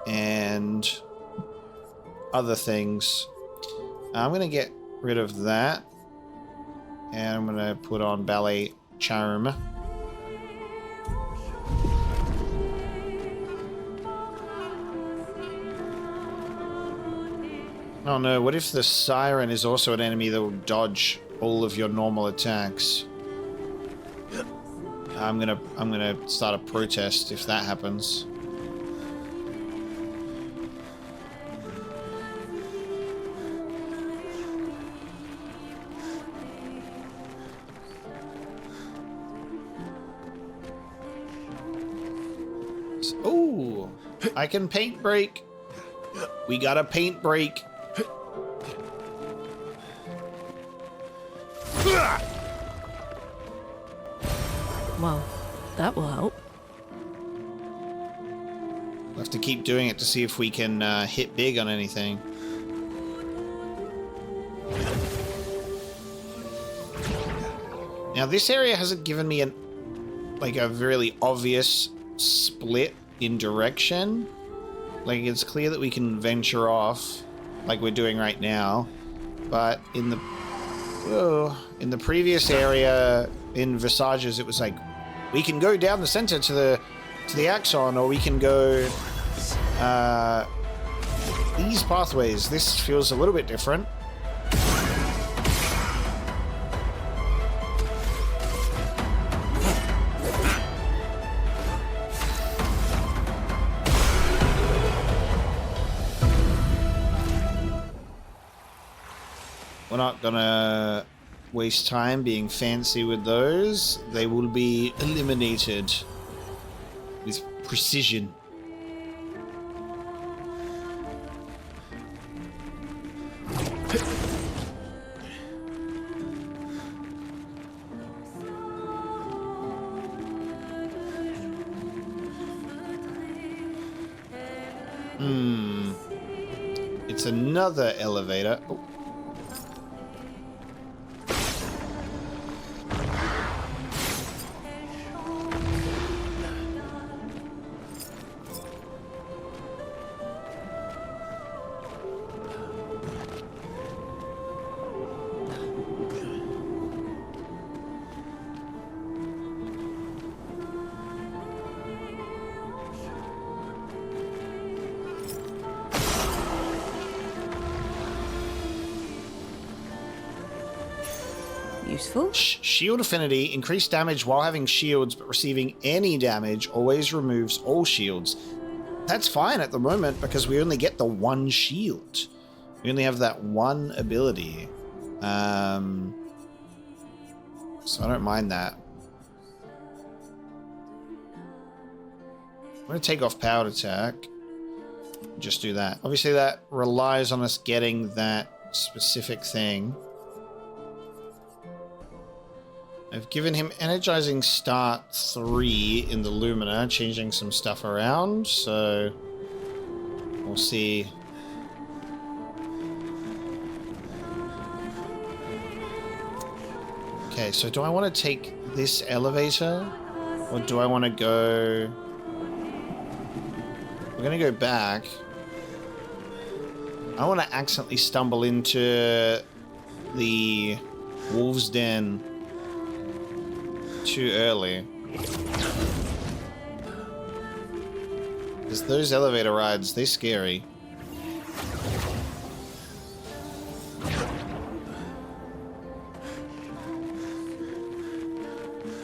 and other things. I'm going to get rid of that. And I'm going to put on Ballet Charm. Oh no, what if the Siren is also an enemy that will dodge all of your normal attacks? I'm gonna start a protest if that happens. Oh, I can paint break. We got a paint break. Well, that will help. We'll have to keep doing it to see if we can hit big on anything. Now this area hasn't given me a really obvious split in direction. Like, it's clear that we can venture off like we're doing right now, but in the previous area in Visages, it was like we can go down the center to the Axon, or we can go these pathways. This feels a little bit different. We're not gonna waste time being fancy with those. They will be eliminated with precision. It's another elevator. Oh. Useful. Shield affinity. Increased damage while having shields, but receiving any damage always removes all shields. That's fine at the moment because we only get the one shield. We only have that one ability. So I don't mind that. I'm going to take off powered attack. Just do that. Obviously that relies on us getting that specific thing. I've given him Energizing Start 3 in the Lumina, changing some stuff around, so we'll see. Okay, so do I want to take this elevator, or do I want to go... We're going to go back. I want to accidentally stumble into the Wolf's Den too early. Because those elevator rides, they're scary.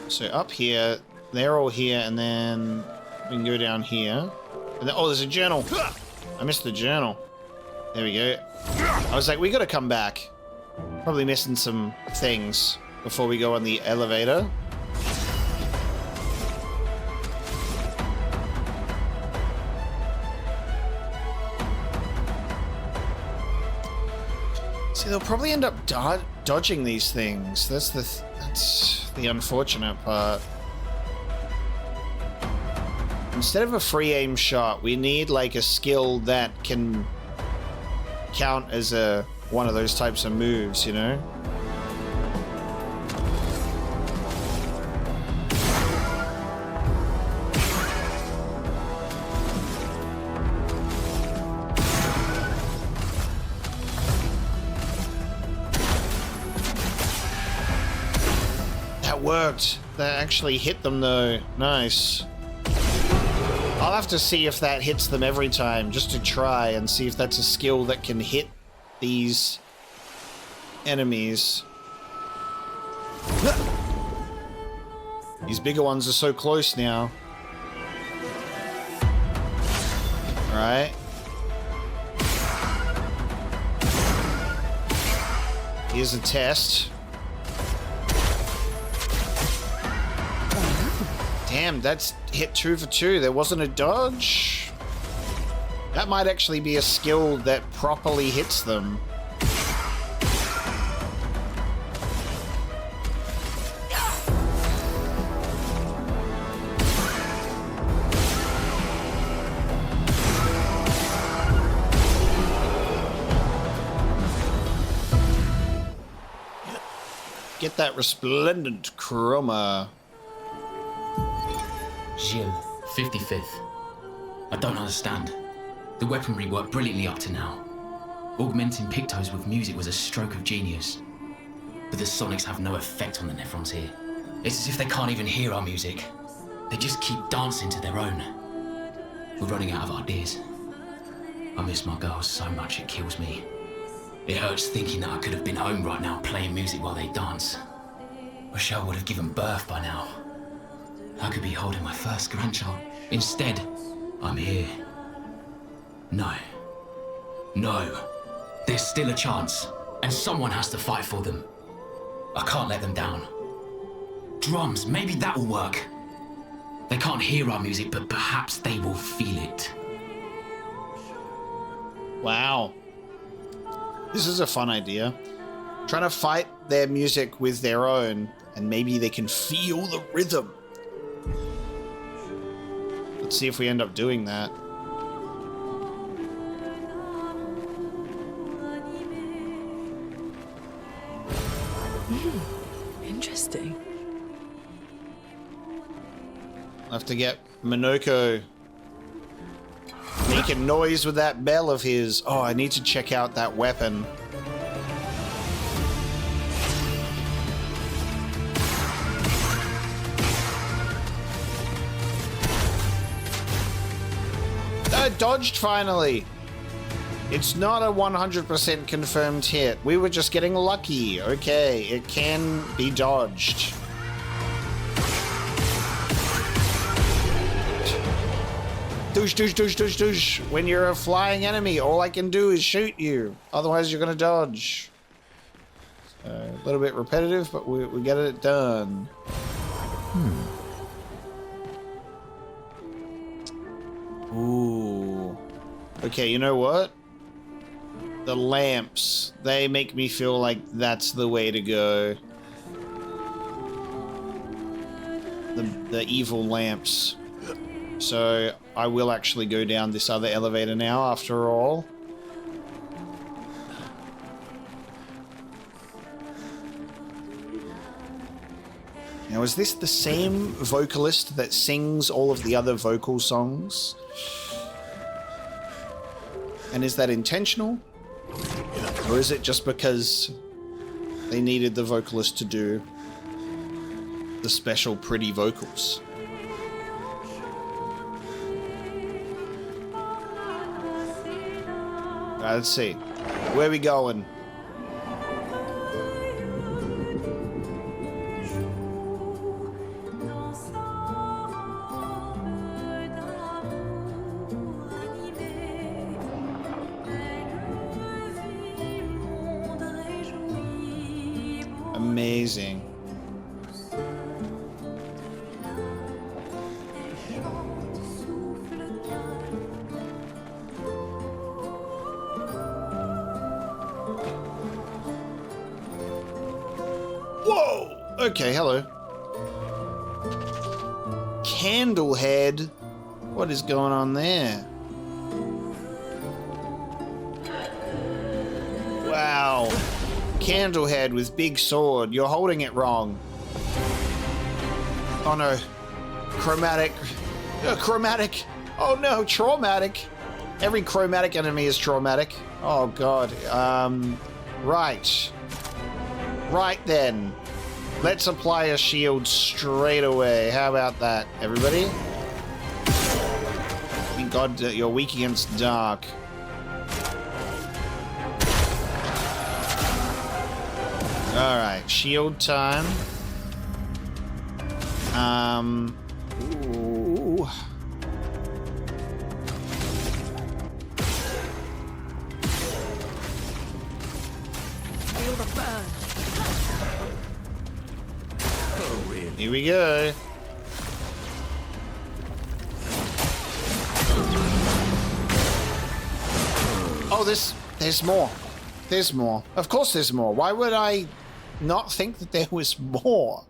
So up here, they're all here, and then we can go down here. And then, oh, there's a journal. I missed the journal. There we go. I was like, we gotta come back. Probably missing some things before we go on the elevator. See, they'll probably end up dodging these things. That's the unfortunate part. Instead of a free aim shot, we need like a skill that can count as one of those types of moves, you know? That worked. That actually hit them though. Nice. I'll have to see if that hits them every time, just to try and see if that's a skill that can hit these enemies. These bigger ones are so close now. Alright. Here's a test. Damn, that's hit 2 for 2. There wasn't a dodge. That might actually be a skill that properly hits them. Get that resplendent chroma. Gilles, 55th. I don't understand. The weaponry worked brilliantly up to now. Augmenting Pictos with music was a stroke of genius. But the sonics have no effect on the Nephrons here. It's as if they can't even hear our music. They just keep dancing to their own. We're running out of ideas. I miss my girls so much it kills me. It hurts thinking that I could have been home right now playing music while they dance. Rochelle would have given birth by now. I could be holding my first grandchild. Instead, I'm here. No. No. There's still a chance, and someone has to fight for them. I can't let them down. Drums, maybe that will work. They can't hear our music, but perhaps they will feel it. Wow. This is a fun idea. Trying to fight their music with their own, and maybe they can feel the rhythm. Let's see if we end up doing that. Interesting. I'll have to get Minoko making noise with that bell of his. Oh, I need to check out that weapon. Dodged finally. It's not a 100% confirmed hit. We were just getting lucky. Okay, it can be dodged. Douche, douche, douche, douche, douche. When you're a flying enemy, all I can do is shoot you. Otherwise, you're gonna dodge. A little bit repetitive, but we get it done. Ooh. Okay, you know what? The lamps. They make me feel like that's the way to go. The evil lamps. So I will actually go down this other elevator now, after all. Now, is this the same vocalist that sings all of the other vocal songs? And is that intentional? Or is it just because they needed the vocalist to do the special pretty vocals? Alright, let's see. Where are we going? Amazing. Whoa! Okay, hello. Candlehead? What is going on there? Wow. Candlehead with big sword. You're holding it wrong. Oh no. Chromatic. Chromatic. Oh no, traumatic. Every chromatic enemy is traumatic. Oh god. Right. Right then. Let's apply a shield straight away. How about that, everybody? Thank god you're weak against dark. Alright, shield time. Ooh. Feel the burn. Here we go. Oh, there's more. There's more. Of course there's more. Why would I not think that there was more?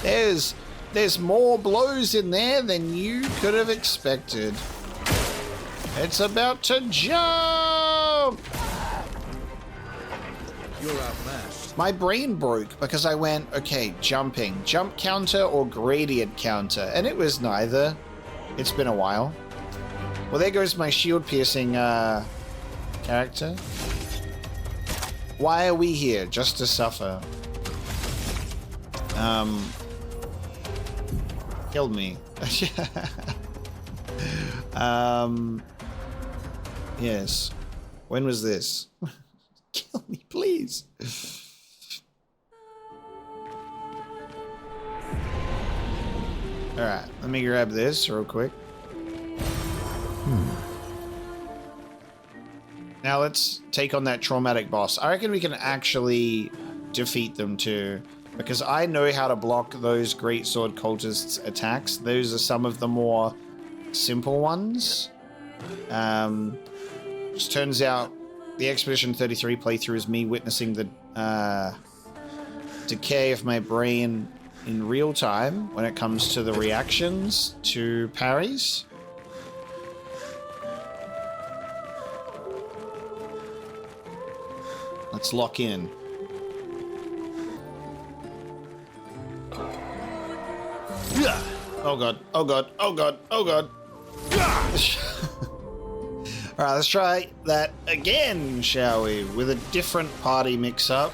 There's more blows in there than you could have expected. It's about to jump! You're outmatched. My brain broke because I went, okay, jumping, jump counter or gradient counter, and it was neither. It's been a while. Well, there goes my shield piercing character. Why are we here? Just to suffer. Kill me. Yes. When was this? Kill me, please. Alright, let me grab this real quick. Now let's take on that traumatic boss. I reckon we can actually defeat them too, because I know how to block those greatsword cultists' attacks. Those are some of the more simple ones. Just turns out the Expedition 33 playthrough is me witnessing the decay of my brain in real time when it comes to the reactions to parries. Let's lock in. Oh god, oh god, oh god, oh god. Alright, let's try that again, shall we? With a different party mix-up.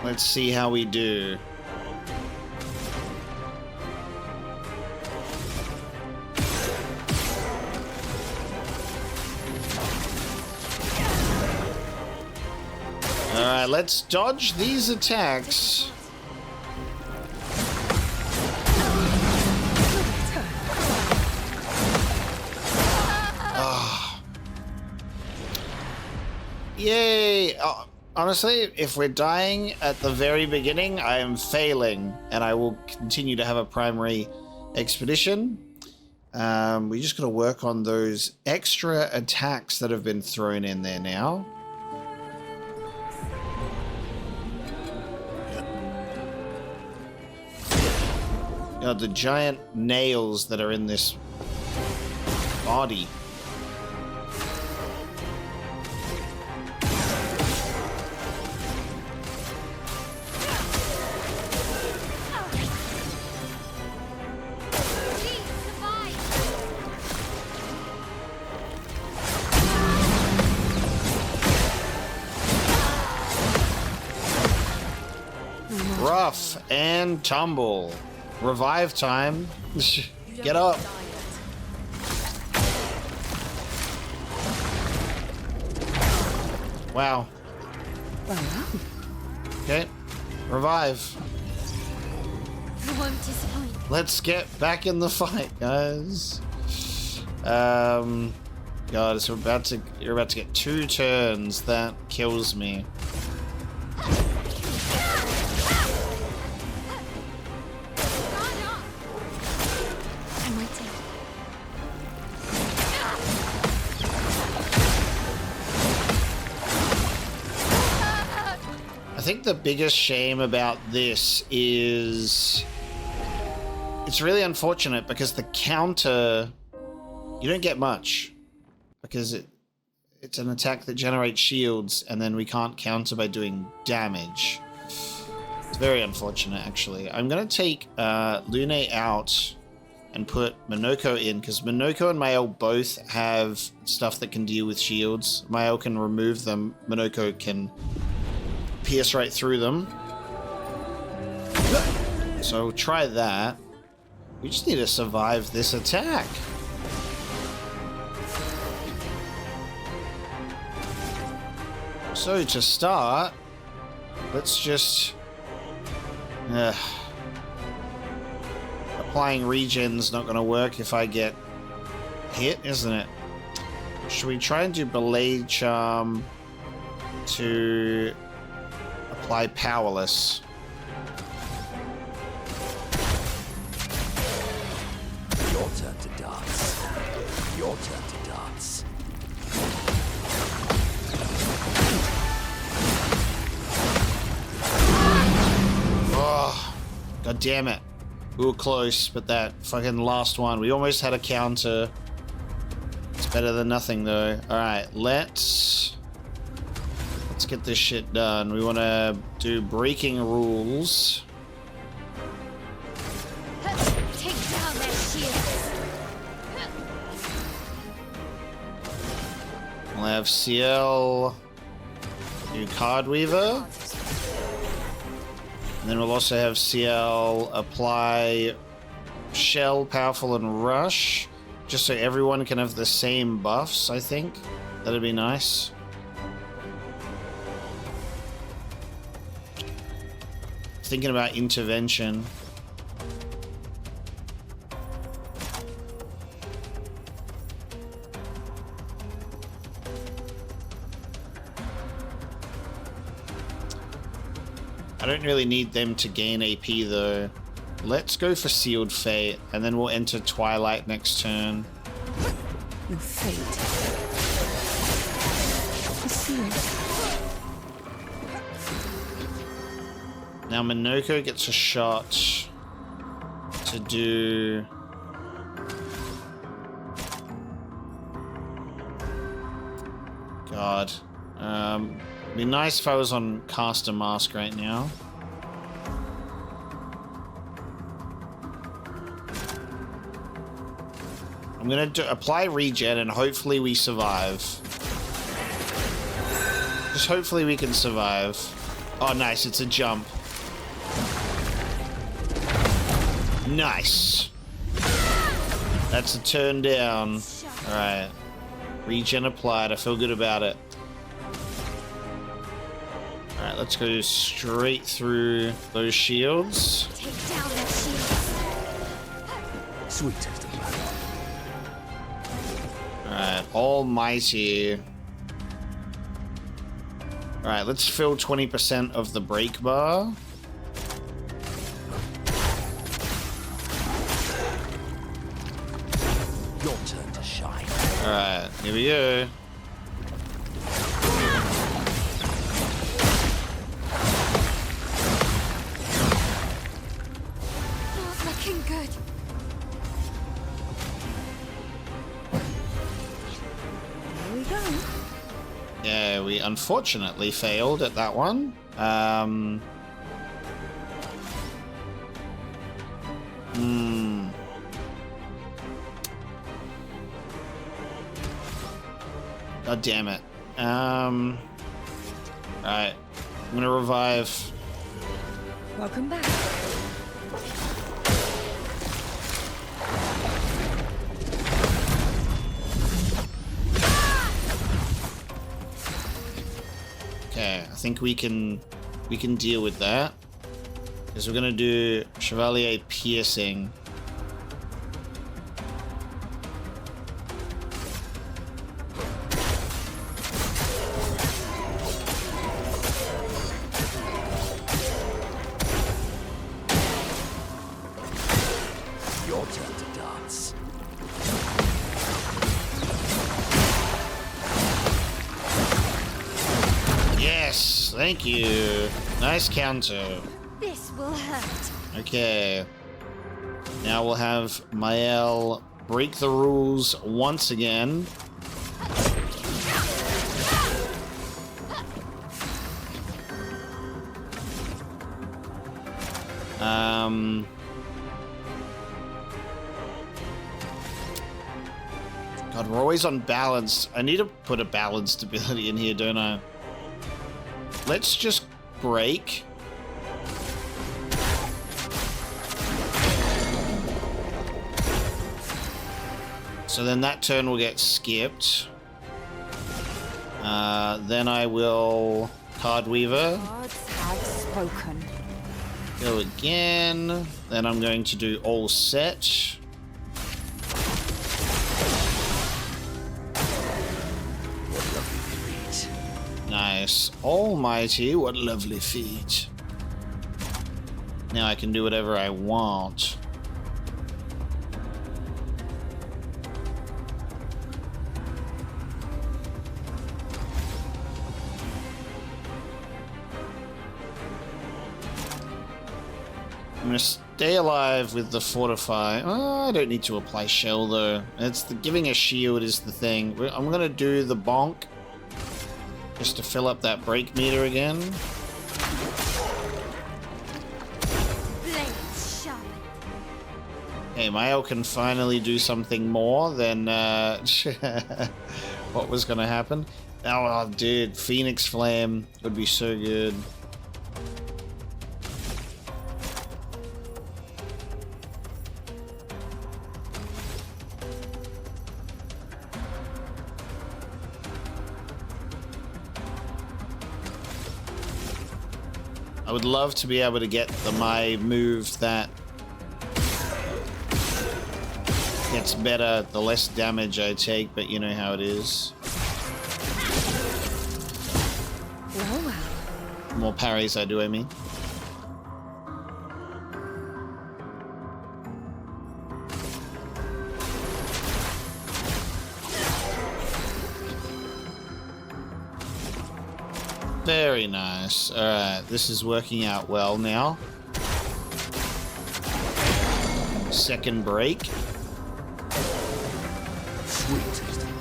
Let's see how we do. Alright, let's dodge these attacks. Yay! Honestly, if we're dying at the very beginning, I am failing, and I will continue to have a primary expedition. We just got to work on those extra attacks that have been thrown in there now. The giant nails that are in this body. Rough and tumble. Revive time. Get up. Wow. Okay. Revive. I won't disappoint. Let's get back in the fight, guys. God, you're about to get 2 turns. That kills me. I think the biggest shame about this is it's really unfortunate because the counter, you don't get much because it's an attack that generates shields and then we can't counter by doing damage. It's very unfortunate, actually. I'm going to take Lune out and put Minoko in because Minoko and Mael both have stuff that can deal with shields. Mael can remove them. Minoko can pierce right through them. So try that. We just need to survive this attack. So to start, let's just applying regen's not going to work if I get hit, isn't it? Should we try and do Belay Charm to apply Powerless? Your turn to dance. Your turn to dance. Oh, god damn it. We were close, but that fucking last one, we almost had a counter. It's better than nothing, though. Alright, let's get this shit done. We want to do breaking rules. Take down that shield. We'll have CL do Card Weaver. And then we'll also have CL apply Shell, Powerful, and Rush. Just so everyone can have the same buffs, I think. That'd be nice. Thinking about intervention. I don't really need them to gain AP though. Let's go for Sealed Fate, and then we'll enter Twilight next turn. Your fate is sealed. Now Minoko gets a shot to do... God. It'd be nice if I was on Caster Mask right now. I'm gonna apply regen and hopefully we survive. Just hopefully we can survive. Oh, nice, it's a jump. Nice. That's a turn down. Alright. Regen applied, I feel good about it. Alright, let's go straight through those shields. Take down that shield. Sweet taste of blood. Alright, Almighty. Alright, let's fill 20% of the break bar. Your turn to shine. Alright, here we go. Not looking good. Here we go. Yeah, we unfortunately failed at that one. God damn it. Alright. I'm gonna revive. Welcome back. Okay, I think we can deal with that. Because we're gonna do Chevalier Piercing. Your turn to dance. Yes, thank you. Nice counter. This will hurt. Okay. Now we'll have Mael break the rules once again. God, we're always unbalanced. I need to put a balanced ability in here, don't I? Let's just break. So then that turn will get skipped. Then I will Card Weaver. Gods have spoken. Go again. Then I'm going to do all set. What lovely feet. Nice. Almighty, what lovely feet. Now I can do whatever I want. I'm gonna stay alive with the fortify. Oh, I don't need to apply shell though. It's the giving a shield is the thing. I'm gonna do the bonk just to fill up that break meter again. Blades sharp. Hey, Mael can finally do something more than what was gonna happen. Oh, dude, Phoenix Flame would be so good. I would love to be able to get my move that gets better the less damage I take, but you know how it is. Well, well. The more parries I do, I mean. Very nice. Alright, this is working out well now. Second break. Sweet is the word.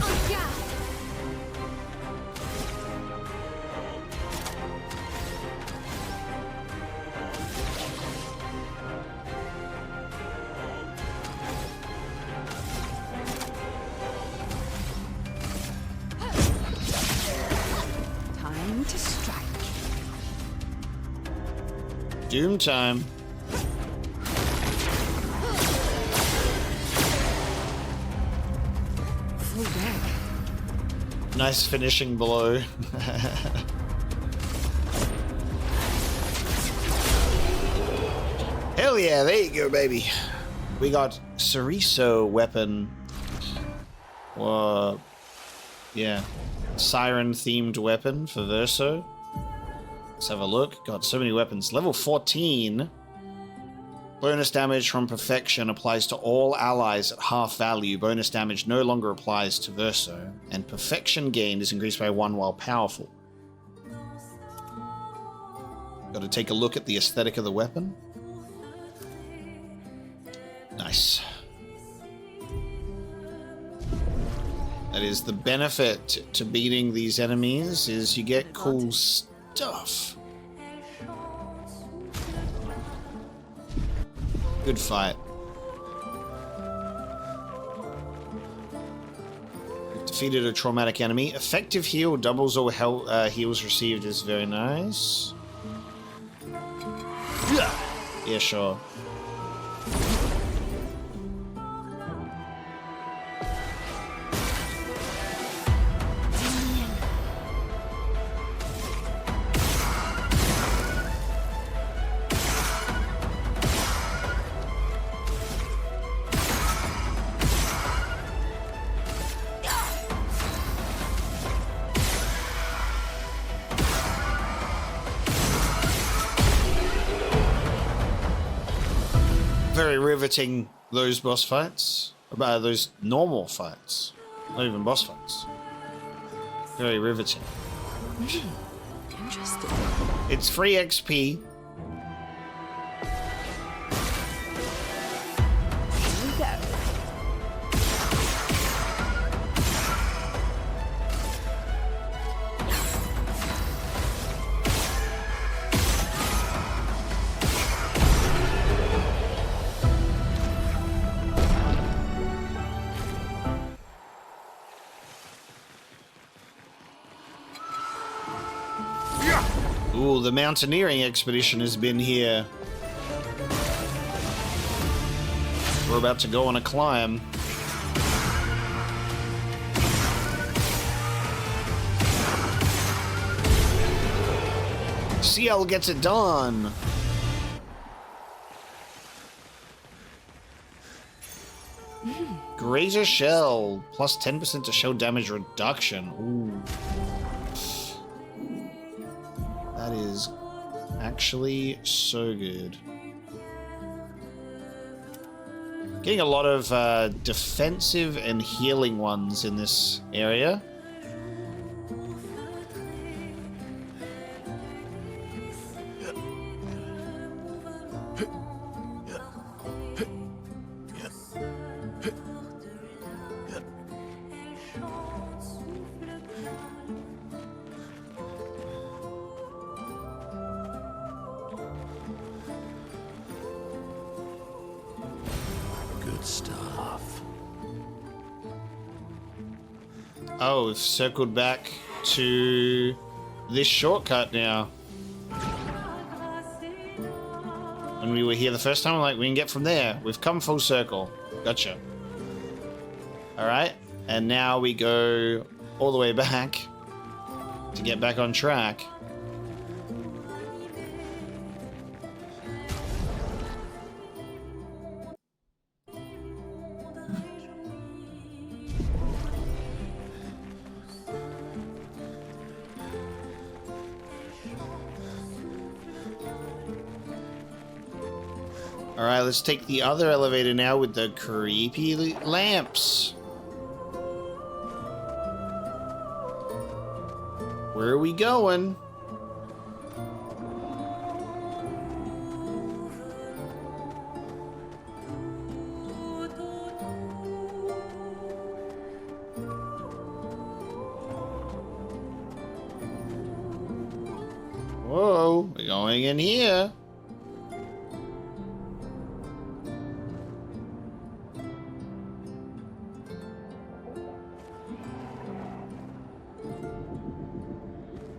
Oh, yeah. Time to strike. Doom time. Full deck. Nice finishing blow. Hell yeah, there you go, baby. We got Ceriso weapon. Yeah. Siren themed weapon for Verso. Let's have a look. Got so many weapons. Level 14. Bonus damage from perfection applies to all allies at half value. Bonus damage no longer applies to Verso. And perfection gained is increased by 1 while powerful. Got to take a look at the aesthetic of the weapon. Nice. That is the benefit to beating these enemies, is you get cool stuff. Good fight. We've defeated a traumatic enemy. Effective heal doubles all heals received is very nice. Yeah, sure. Very riveting, those boss fights. Those normal fights. Not even boss fights. Very riveting. Interesting. It's free XP. Here we go. Ooh, the mountaineering expedition has been here. We're about to go on a climb. CL gets it done. Greater shell. Plus 10% to shell damage reduction. Ooh. That is actually so good. Getting a lot of defensive and healing ones in this area. Oh, we've circled back to this shortcut now. When we were here the first time, I'm like, we can get from there. We've come full circle. Gotcha. Alright, and now we go all the way back to get back on track. Alright, let's take the other elevator now with the creepy lamps. Where are we going? Whoa, we're going in here.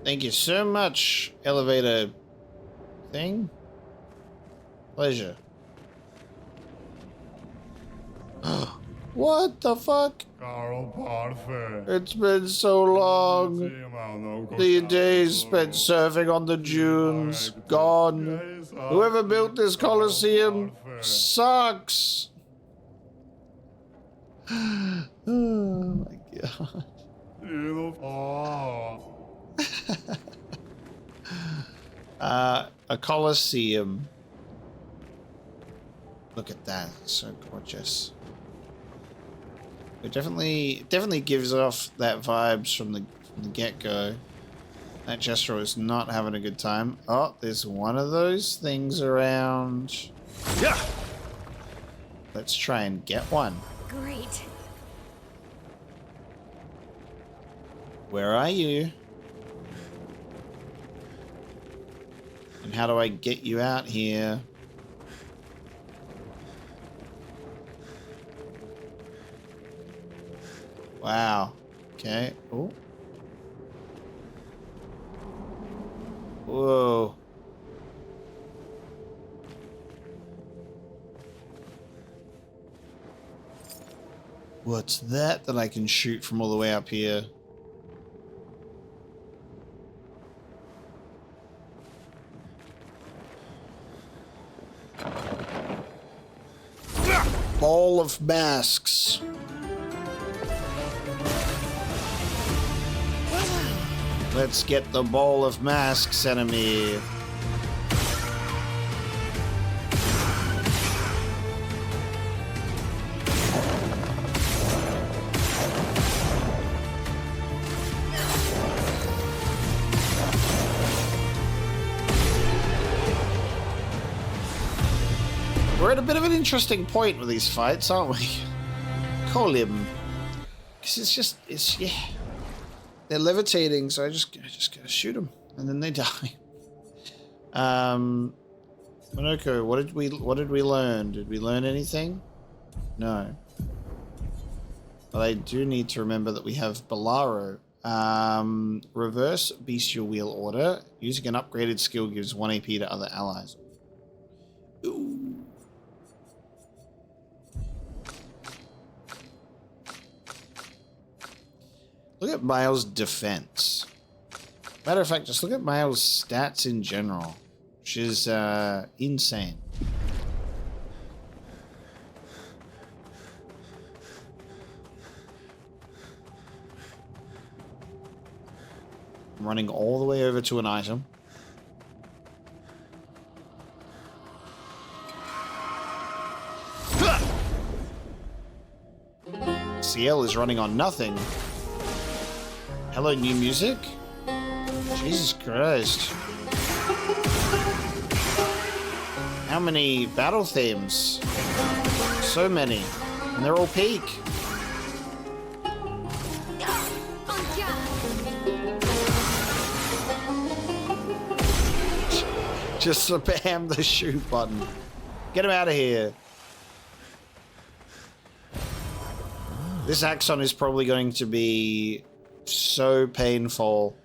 Thank you so much, elevator thing. Pleasure. What the fuck? It's been so long. The days spent surfing on the dunes, gone. Whoever built this Coliseum sucks. Oh my god. A Coliseum. Look at that, so gorgeous. It definitely gives off that vibes from the get-go. That Jester is not having a good time. Oh, there's one of those things around. Yeah. Let's try and get one. Great. Where are you? And how do I get you out here? Wow. Okay. Oh. Whoa. What's that I can shoot from all the way up here? Ball of masks. Let's get the ball of masks, enemy. We're at a bit of an interesting point with these fights, aren't we? Coliseum. Because yeah. They're levitating, so I just gotta shoot them, and then they die. Monoko, what did we learn? Did we learn anything? No. But I do need to remember that we have Bolaro. Reverse Bestial Wheel Order. Using an upgraded skill gives 1 AP to other allies. Ooh. look at Miles' defense. Matter of fact, just look at Miles' stats in general, which is insane. I'm running all the way over to an item. CL is running on nothing. Hello, new music? Jesus Christ. How many battle themes? So many. And they're all peak. Just spam the shoot button. Get him out of here. This Axon is probably going to be so painful.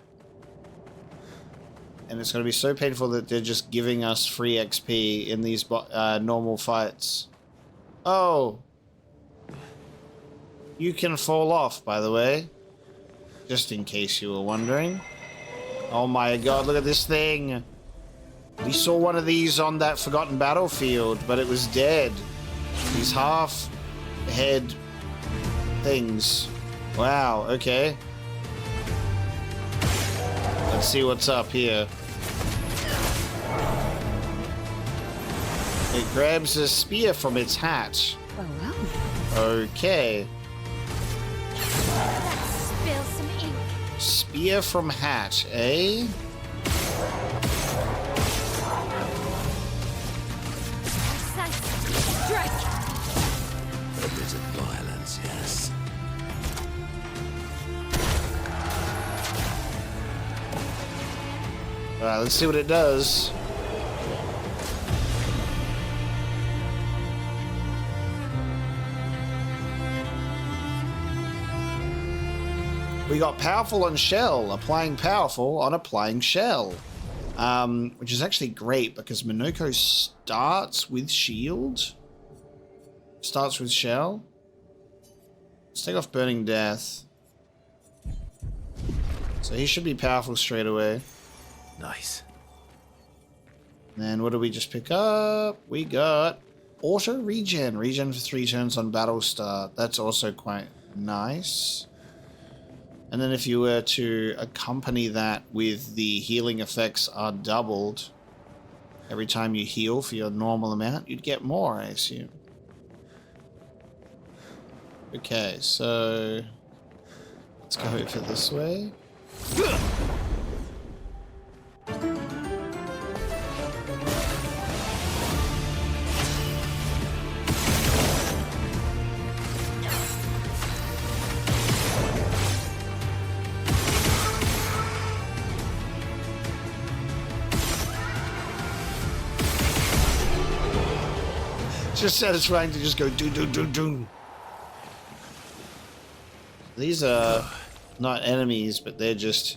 And it's going to be so painful that they're just giving us free XP in these normal fights. Oh. You can fall off, by the way. Just in case you were wondering. Oh my god, look at this thing. We saw one of these on that Forgotten Battlefield, but it was dead. These half-head things. Wow, okay. Let's see what's up here. It grabs a spear from its hat. Oh, well. Okay. Let's spill some ink. Spear from hat, eh? Strike. A bit of violence, yes. Alright, let's see what it does. We got powerful on shell, applying powerful on applying shell. Which is actually great because Minoko starts with shield. Starts with shell. Let's take off Burning Death. So he should be powerful straight away. Nice. Then what do we just pick up? We got auto regen. Regen for 3 turns on battle start. That's also quite nice. And then if you were to accompany that with the healing effects are doubled, every time you heal for your normal amount, you'd get more, I assume. Okay, so let's go over this way. Just satisfying to just go do. These are not enemies, but they're just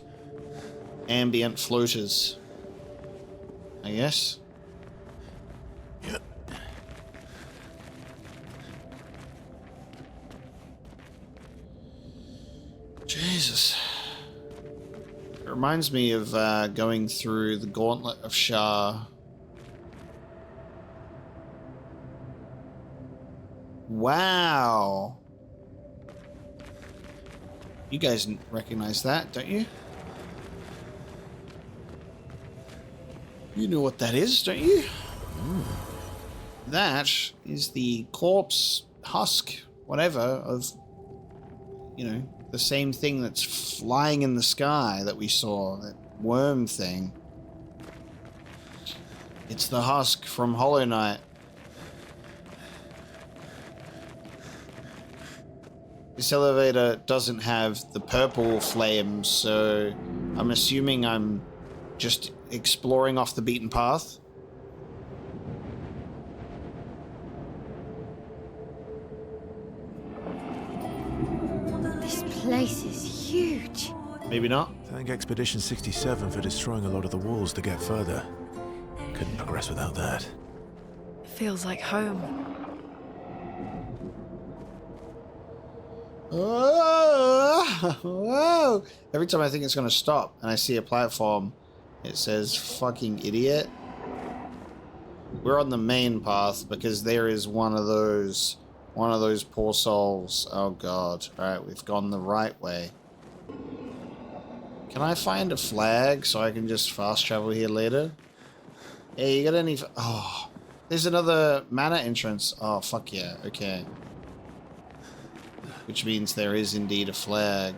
ambient floaters, I guess. Yep. Jesus. It reminds me of going through the Gauntlet of Shah. Wow. You guys recognize that, don't you? You know what that is, don't you? That is the corpse husk, whatever, of, you know, the same thing that's flying in the sky that we saw, that worm thing. It's the husk from Hollow Knight. This elevator doesn't have the purple flames, so I'm assuming I'm just exploring off the beaten path. This place is huge. Maybe not. Thank Expedition 67 for destroying a lot of the walls to get further. Couldn't progress without that. Feels like home. Whoa! Every time I think it's going to stop and I see a platform, it says fucking idiot. We're on the main path because there is one of those poor souls. Oh god. Alright, we've gone the right way. Can I find a flag so I can just fast travel here later? Hey, you got any... Oh, there's another manor entrance. Oh, fuck yeah. Okay. Which means there is indeed a flag.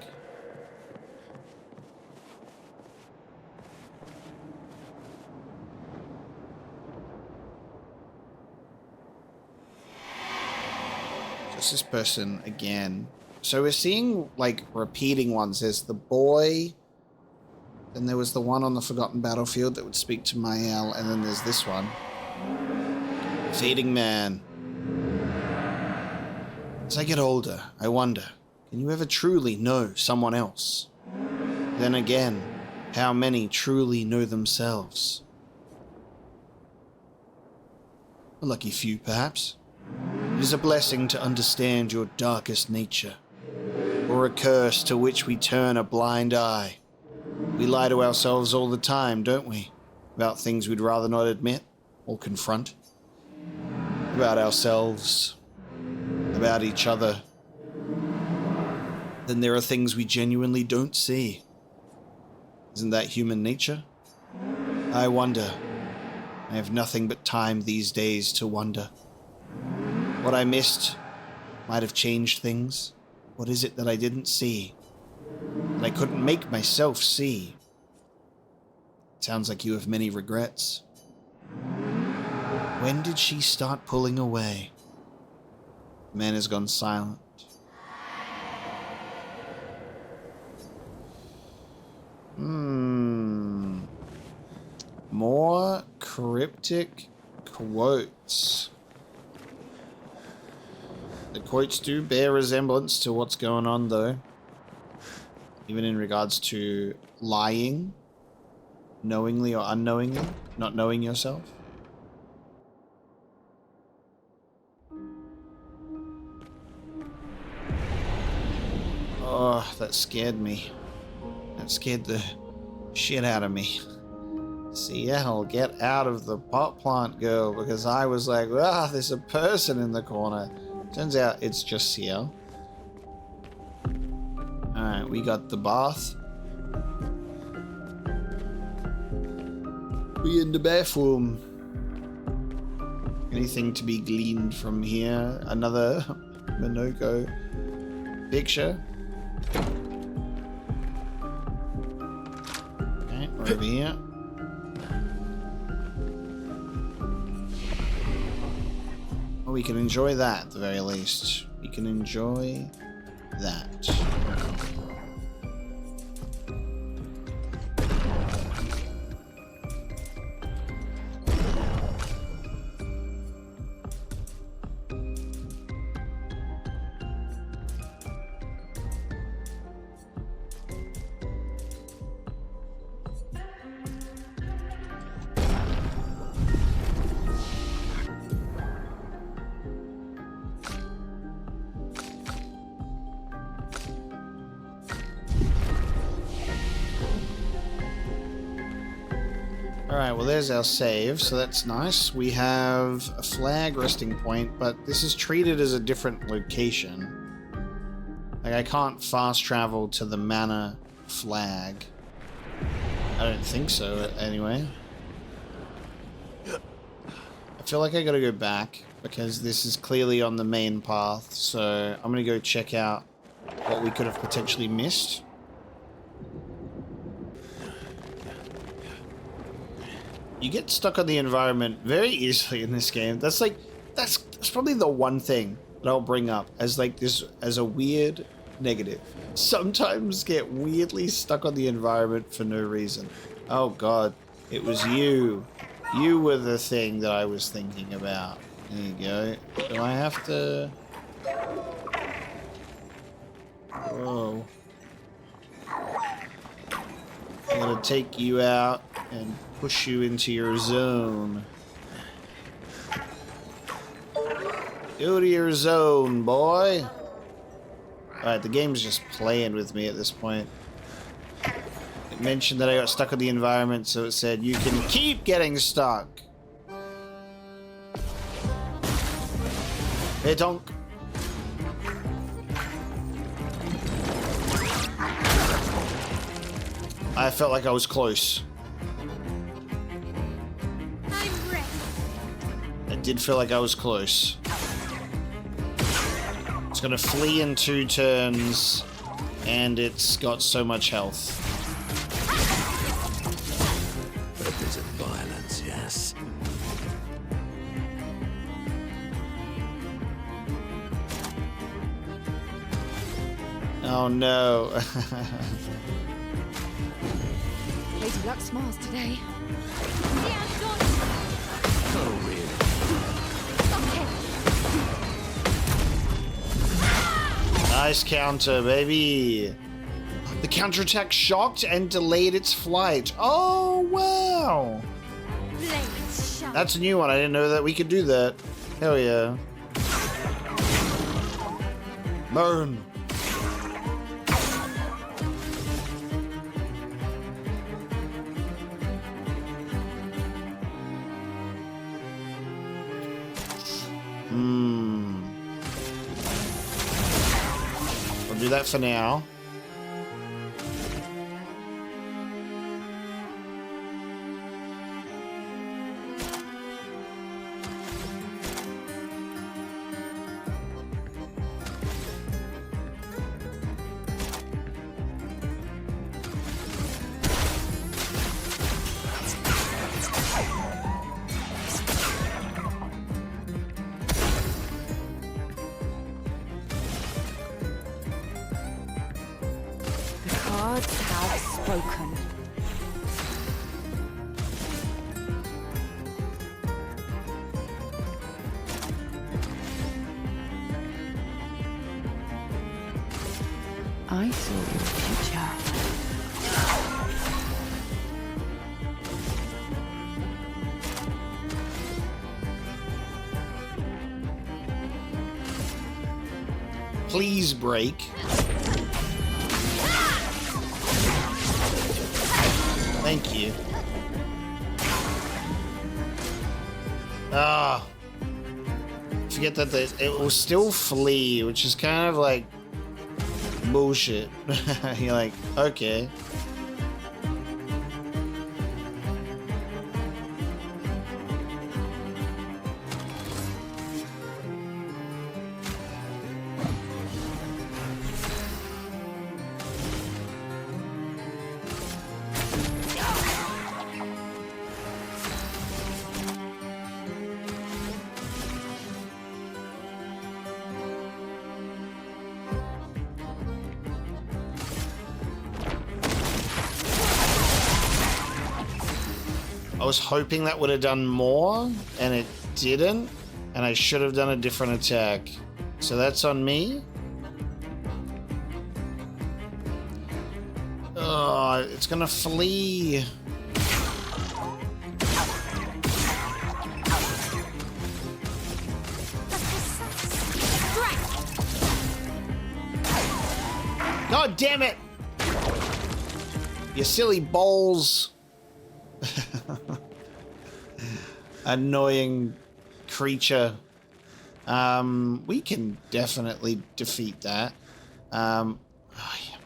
Just this person again. So we're seeing, like, repeating ones. There's the boy... Then there was the one on the Forgotten Battlefield that would speak to Mael, and then there's this one. Fading Man. As I get older, I wonder, can you ever truly know someone else? Then again, how many truly know themselves? A lucky few, perhaps. It is a blessing to understand your darkest nature, or a curse to which we turn a blind eye. We lie to ourselves all the time, don't we? About things we'd rather not admit or confront. About ourselves. About each other. Then there are things we genuinely don't see. Isn't that human nature? I wonder. I have nothing but time these days to wonder. What I missed might have changed things. What is it that I didn't see? That I couldn't make myself see? Sounds like you have many regrets. When did she start pulling away? The man has gone silent. More cryptic quotes. The quotes do bear resemblance to what's going on, though. Even in regards to lying, knowingly or unknowingly, not knowing yourself. Oh, that scared me. That scared the shit out of me. Seattle, get out of the pot plant, girl, because I was like, ah, there's a person in the corner. Turns out it's just Seattle. Alright, we got the bath. We in the bathroom. Anything to be gleaned from here? Another Minoko picture. Okay, we're over here. Well, we can enjoy that at the very least. We can enjoy that. Alright, well there's our save, so that's nice. We have a flag resting point, but this is treated as a different location. Like, I can't fast travel to the manor flag. I don't think so, anyway. I feel like I gotta go back, because this is clearly on the main path, so I'm gonna go check out what we could have potentially missed. You get stuck on the environment very easily in this game. That's probably the one thing that I'll bring up as like this as a weird negative. Sometimes get weirdly stuck on the environment for no reason. Oh god, it was you. You were the thing that I was thinking about. There you go. Do I have to... Whoa. I'm gonna take you out and push you into your zone. Go to your zone, boy. Alright, the game's just playing with me at this point. It mentioned that I got stuck in the environment, so it said you can keep getting stuck. Hey, donk. I felt like I was close. I'm ready. I did feel like I was close. It's gonna flee in 2 turns, and it's got so much health. Purpose of violence, yes. Oh no. Lady Luck smiles today. Oh, really? Nice counter, baby. The counterattack shocked and delayed its flight. Oh, wow. Blades sharp. That's a new one. I didn't know that we could do that. Hell yeah. Burn. I'll do that for now. The cards have spoken. I saw your future. Please break. Thank you. Ah. Forget that it will still flee, which is kind of like bullshit. You're like, okay. I was hoping that would have done more, and it didn't, and I should have done a different attack. So that's on me. Oh, it's gonna flee. God damn it! You silly balls. Annoying creature. We can definitely defeat that. Oh yeah.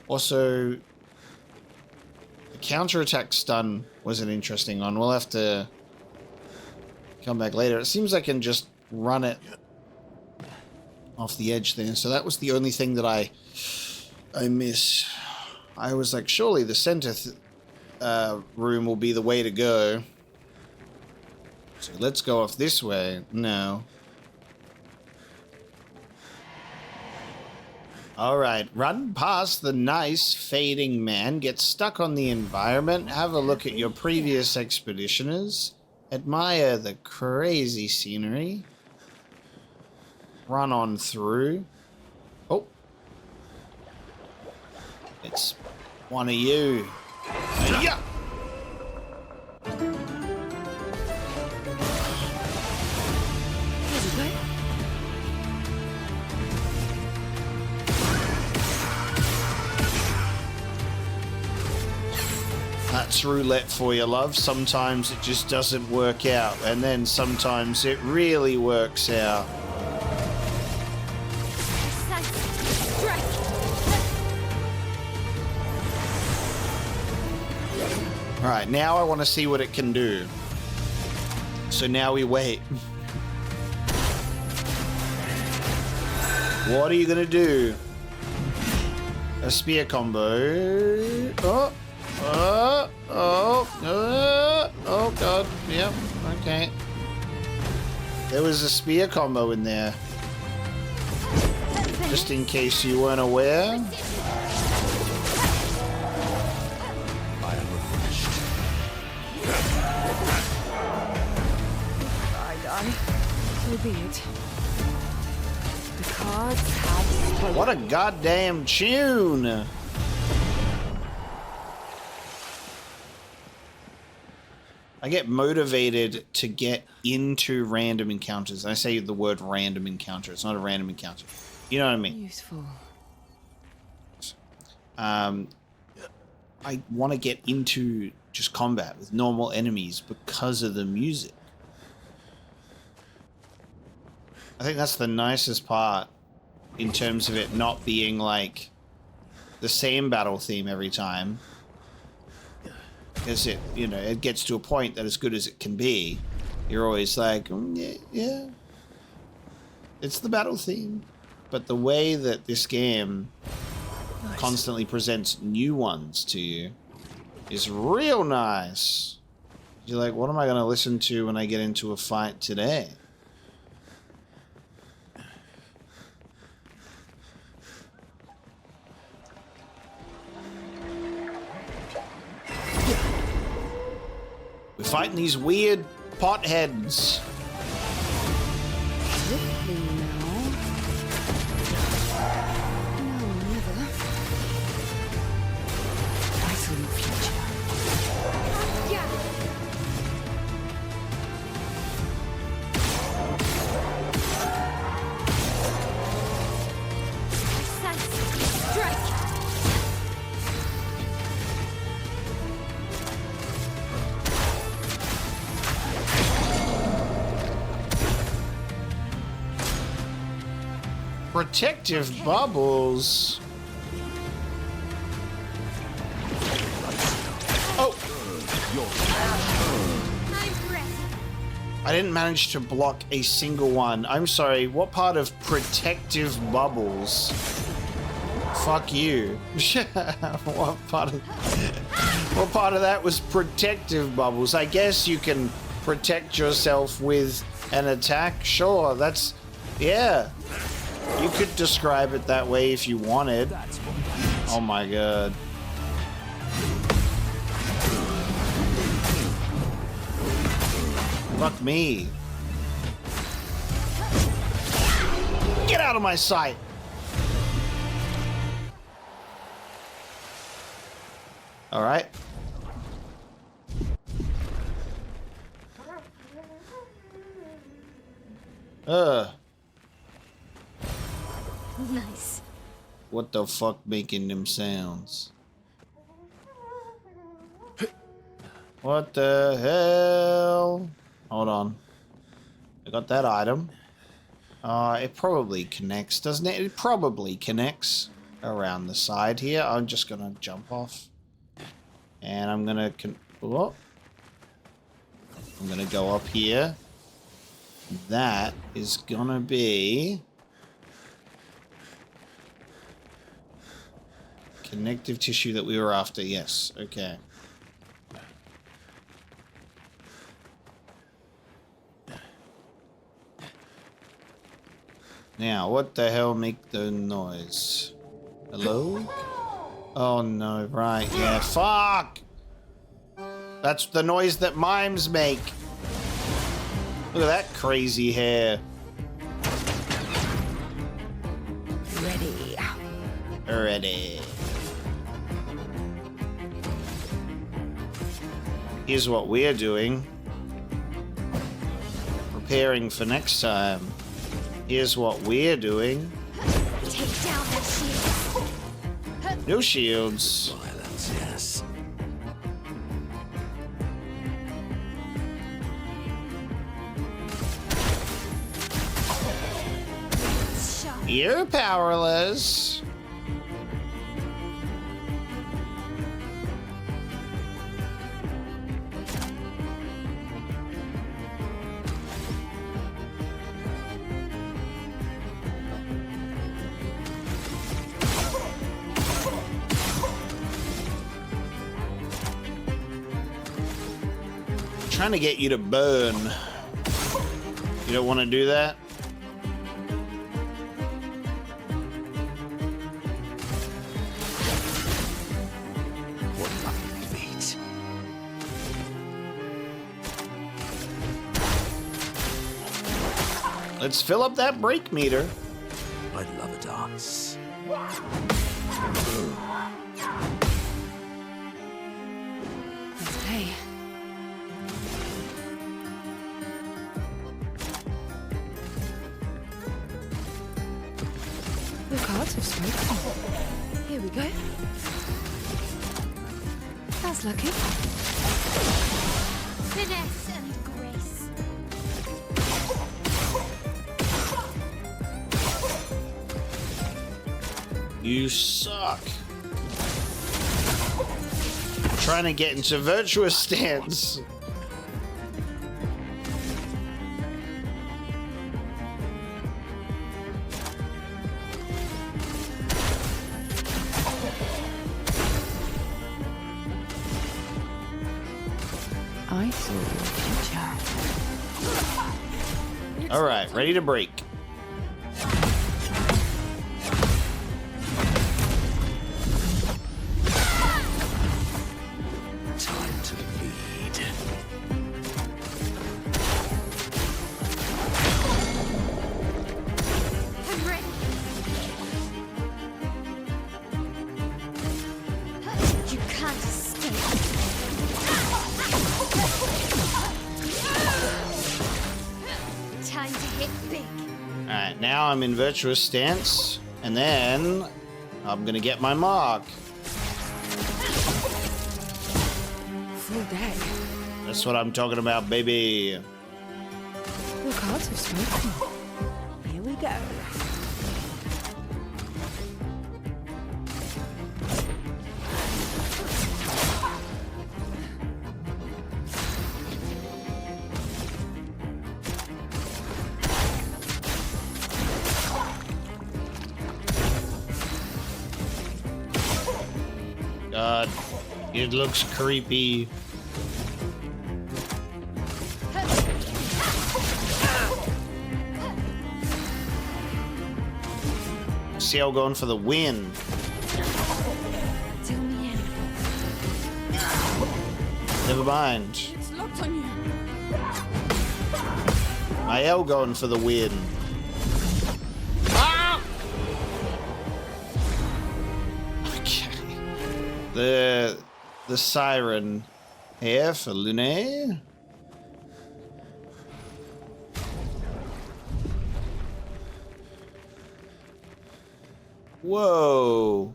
Also, the counterattack stun was an interesting one. We'll have to come back later. It seems I can just run it off the edge there. So that was the only thing that I miss. I was like, surely the center room will be the way to go. So let's go off this way. No. Alright, run past the nice fading man, get stuck on the environment, have a look at your previous expeditioners, admire the crazy scenery, run on through. Oh. It's one of you. Yeah. That's roulette for you, love. Sometimes it just doesn't work out, and then sometimes it really works out. Alright, now I want to see what it can do. So now we wait. What are you gonna do? A spear combo. Oh god. Yep, okay. There was a spear combo in there. Just in case you weren't aware. So be it. The cards have spoken. What a goddamn tune! I get motivated to get into random encounters. I say the word random encounter. It's not a random encounter. You know what I mean? Useful. I want to get into just combat with normal enemies because of the music. I think that's the nicest part in terms of it not being like the same battle theme every time. Because it, you know, it gets to a point that as good as it can be, you're always like, yeah, it's the battle theme. But the way that this game constantly presents new ones to you is real nice. You're like, what am I going to listen to when I get into a fight today? We're fighting these weird potheads. Swiftly now. No, never. I saw your future. Protective bubbles. Oh! I didn't manage to block a single one. I'm sorry, what part of protective bubbles? Fuck you. What part of that was protective bubbles? I guess you can protect yourself with an attack. Sure, that's... yeah. You could describe it that way if you wanted. Oh my god. Fuck me. Get out of my sight. All right. Nice. What the fuck making them sounds? What the hell? Hold on. I got that item. It probably connects, doesn't it? It probably connects around the side here. I'm just gonna jump off. And I'm gonna... I'm gonna go up here. That is gonna be... connective tissue that we were after. Yes. Okay. Now, what the hell make the noise? Hello? Oh no, right, yeah. Fuck! That's the noise that mimes make. Look at that crazy hair. Ready. Ready. Here's what we're doing. Preparing for next time. Here's what we're doing. Take down that shield. No shields. Violence, yes. You're powerless. Trying to get you to burn. You don't want to do that? What lucky feet. Let's fill up that brake meter. I'd love a dance. Hey. The cards have spoken. Here we go. That's lucky. Finesse and grace. You suck. Trying to get into virtuous stance. I saw your future. All right, ready to break. Time to lead. I'm ready. You can't escape. Time to hit big. All right, now I'm in virtuous stance, and then I'm gonna get my mark. Full deck. That's what I'm talking about, baby. The cards have spoken. Here we go. God, it looks creepy. Ciel going for the win. Tell me anything. Never mind. It's locked on you. Mael going for the win. Ah! Okay. The Siren here for Lune. Whoa.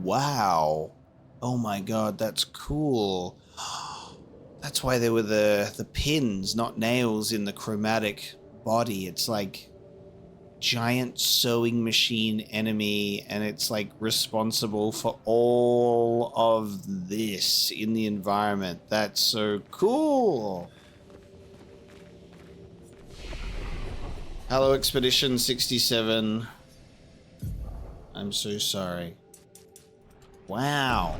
Wow. Oh my god, that's cool. That's why there were the pins, not nails, in the chromatic body. It's like giant sewing machine enemy, and it's like responsible for all of this in the environment. That's so cool. Hello, Expedition 67. I'm so sorry. Wow.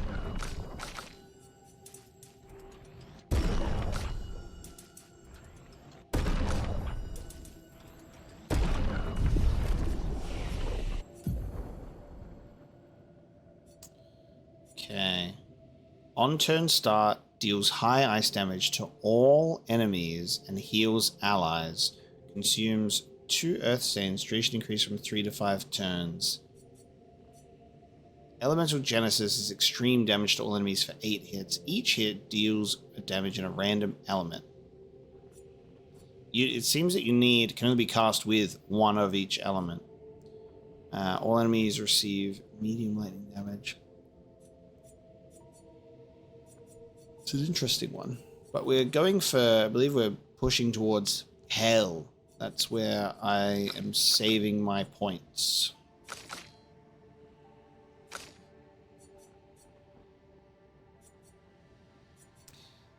Okay. On turn start, deals high ice damage to all enemies and heals allies. Consumes 2 earth stains. Duration increase from 3 to 5 turns. Elemental Genesis is extreme damage to all enemies for 8 hits. Each hit deals damage in a random element. It seems that can only be cast with one of each element. All enemies receive medium lightning damage. It's an interesting one. But we're going for, I believe we're pushing towards hell That's where I am saving my points.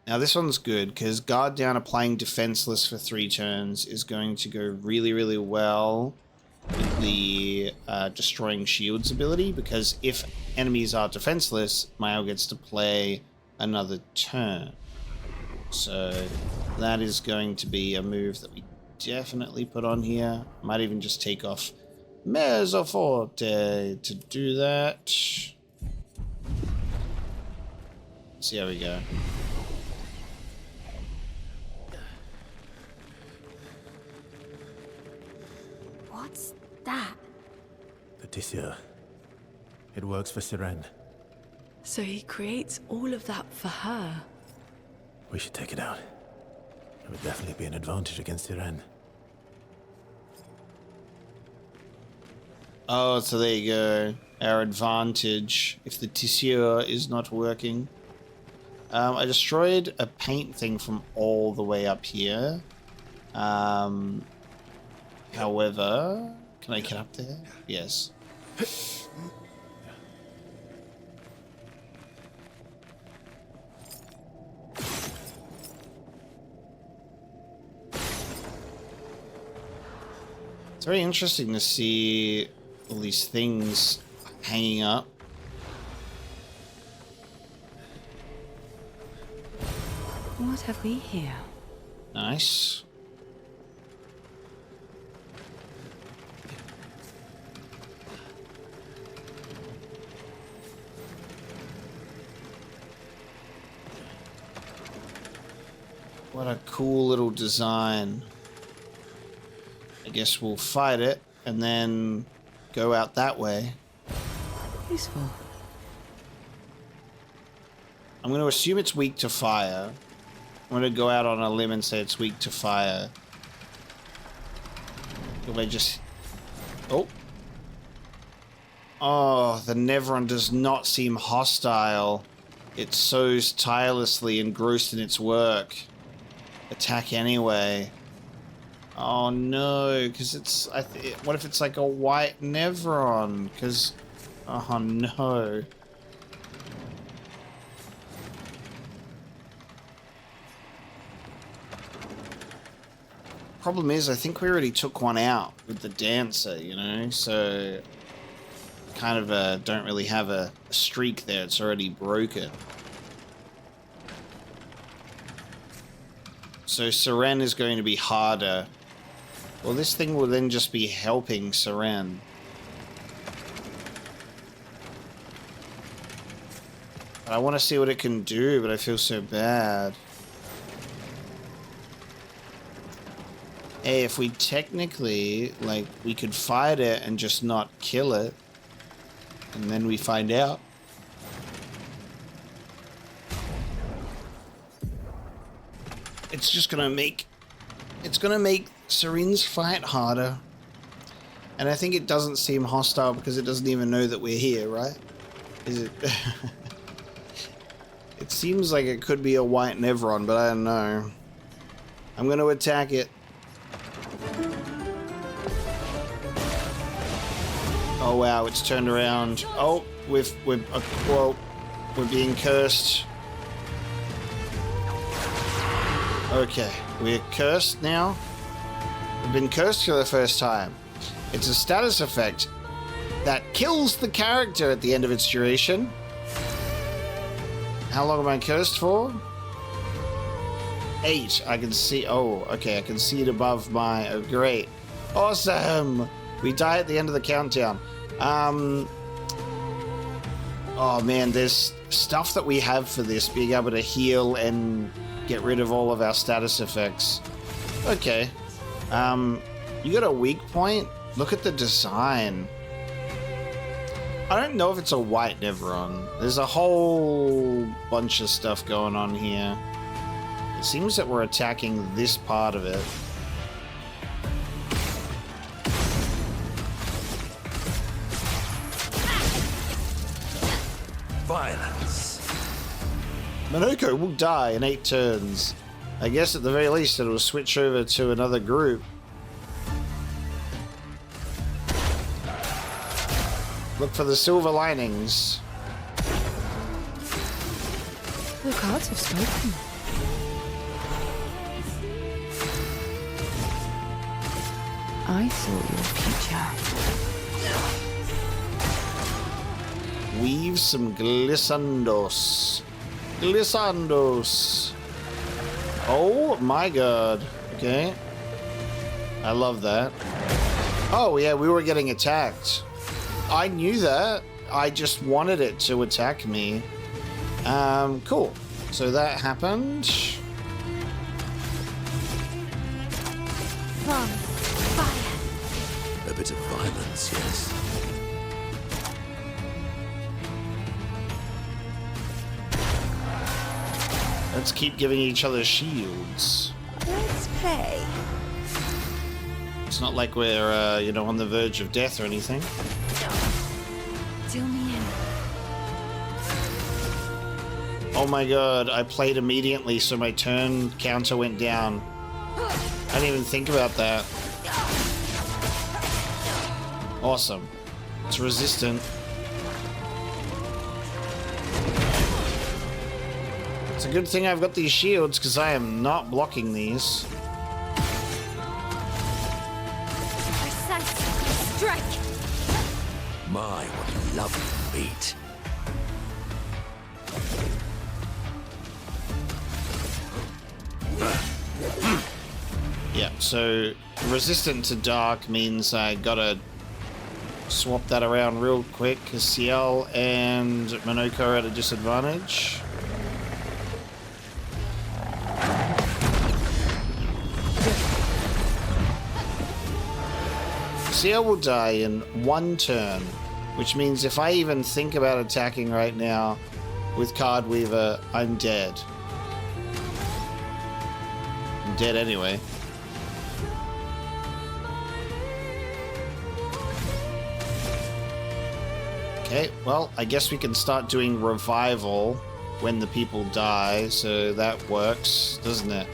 Now this one's good because guard down applying defenseless for 3 turns is going to go really, really well with the destroying shields ability, because if enemies are defenseless, Mael gets to play another turn. So that is going to be a move that we definitely put on here. Might even just take off Mezzoforte to do that. See how we go. What's that? The Tissue. It works for Sirène. So he creates all of that for her. We should take it out. It would definitely be an advantage against Sirène. Oh, so there you go. Our advantage if the Tissue is not working. I destroyed a paint thing from all the way up here. However, can I get up there? Yes. It's very interesting to see all these things hanging up. What have we here? Nice. What a cool little design. I guess we'll fight it and then go out that way. Useful. I'm going to assume it's weak to fire. I'm going to go out on a limb and say it's weak to fire. If I just... Oh. Oh, the Nevron does not seem hostile. It sows tirelessly, engrossed in its work. Attack anyway. Oh no, because it's... what if it's like a white Nevron? Because... Oh no. Problem is, I think we already took one out with the dancer, you know? So... kind of don't really have a streak there. It's already broken. So Sirène is going to be harder. Well, this thing will then just be helping Sirène. I want to see what it can do, but I feel so bad. Hey, if we technically, like, we could fight it and just not kill it. And then we find out. It's just gonna make... It's gonna make Sirene's fight harder. And I think it doesn't seem hostile because it doesn't even know that we're here, right? Is it... It seems like it could be a white Nevron, but I don't know. I'm gonna attack it. Oh wow, it's turned around. Oh, we're being cursed. Okay, we're cursed now. We've been cursed for the first time. It's a status effect that kills the character at the end of its duration. How long am I cursed for? 8. I can see... Oh, okay, I can see it above my... Oh, great. Awesome! We die at the end of the countdown. Oh man, there's stuff that we have for this, being able to heal and get rid of all of our status effects. Okay. You got a weak point? Look at the design. I don't know if it's a white Nevron. There's a whole bunch of stuff going on here. It seems that we're attacking this part of it. Violence. Monoko will die in 8 turns. I guess at the very least it'll switch over to another group. Look for the silver linings. The cards have spoken. I saw your future. Weave some glissandos. Glissandos. Oh my god. Okay. I love that. Oh yeah, we were getting attacked. I knew that. I just wanted it to attack me. Cool. So that happened. From fire. A bit of violence, yes. Let's keep giving each other shields. Let's play. It's not like we're, you know, on the verge of death or anything. Deal me in. Oh my god, I played immediately, so my turn counter went down. I didn't even think about that. Awesome. It's resistant. It's a good thing I've got these shields, because I am not blocking these. Precise strike. My, what a lovely beat. Yeah, so resistant to dark means I gotta swap that around real quick, because Ciel and Monoko are at a disadvantage. Ciel will die in one turn, which means if I even think about attacking right now with Card Weaver, I'm dead. I'm dead anyway. Okay, well, I guess we can start doing revival when the people die, so that works, doesn't it?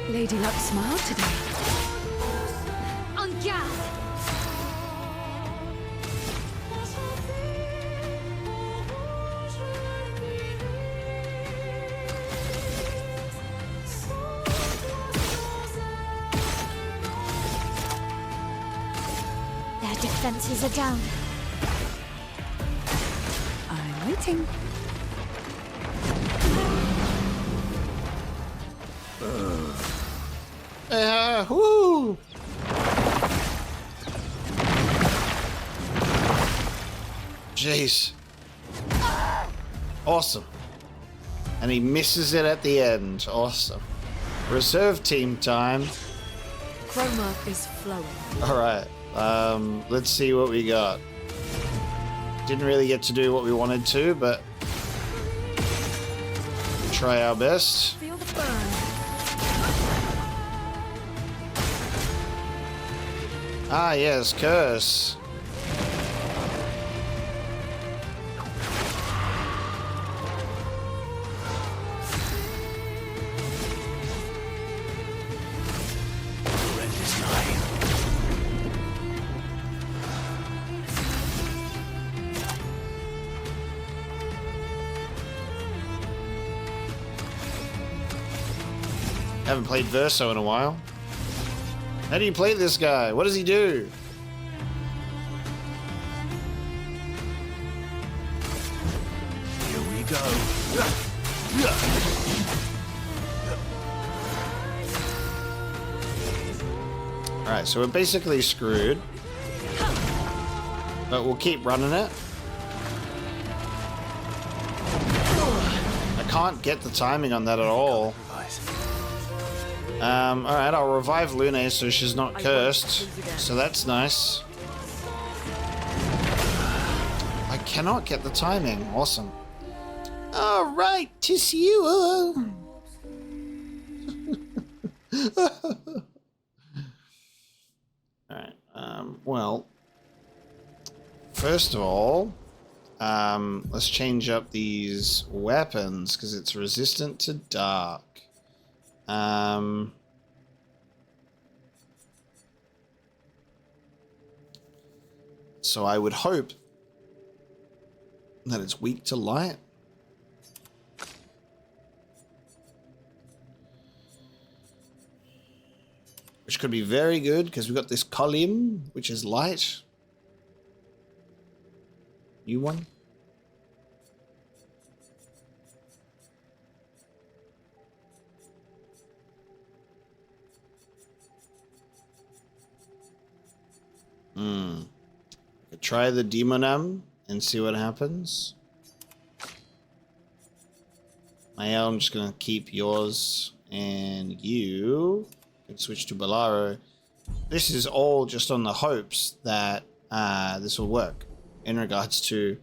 Lady Luck smiled today. On guard. Their defenses are down. I'm waiting. Woo! Jeez. Awesome. And he misses it at the end. Awesome. Reserve team time. Chroma is flowing. Alright. Let's see what we got. Didn't really get to do what we wanted to, but try our best. Feel the burn. Ah, yes, curse. Haven't played Verso in a while. How do you play this guy? What does he do? Here we go. Alright, so we're basically screwed. But we'll keep running it. I can't get the timing on that at all. Alright, I'll revive Lune so she's not cursed. So that's nice. I cannot get the timing. Awesome. Alright, tis you. Alright, well, first of all, let's change up these weapons because it's resistant to dark. So I would hope that it's weak to light. Which could be very good because we've got this Coliseum, which is light. New one. I could try the Demonam and see what happens. Mael, I'm just gonna keep yours, and you can switch to Bolaro. This is all just on the hopes that this will work in regards to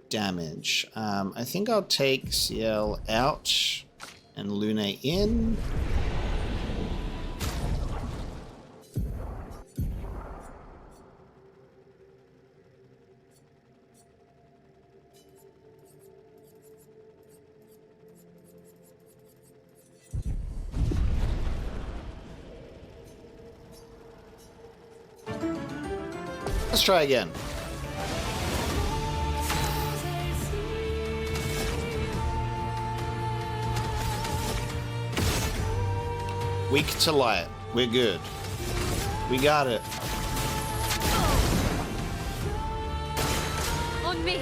damage. I think I'll take CL out and Lune in. Let's try again. Weak to light. We're good. We got it. On me.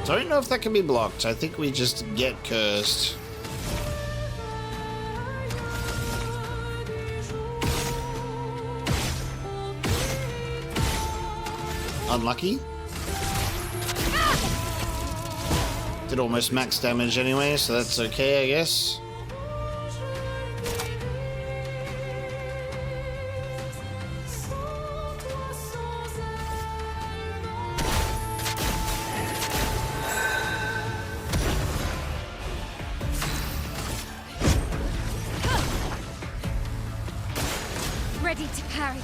Don't know if that can be blocked. I think we just get cursed. Unlucky. Did almost max damage anyway, so that's okay, I guess. Ready to parry.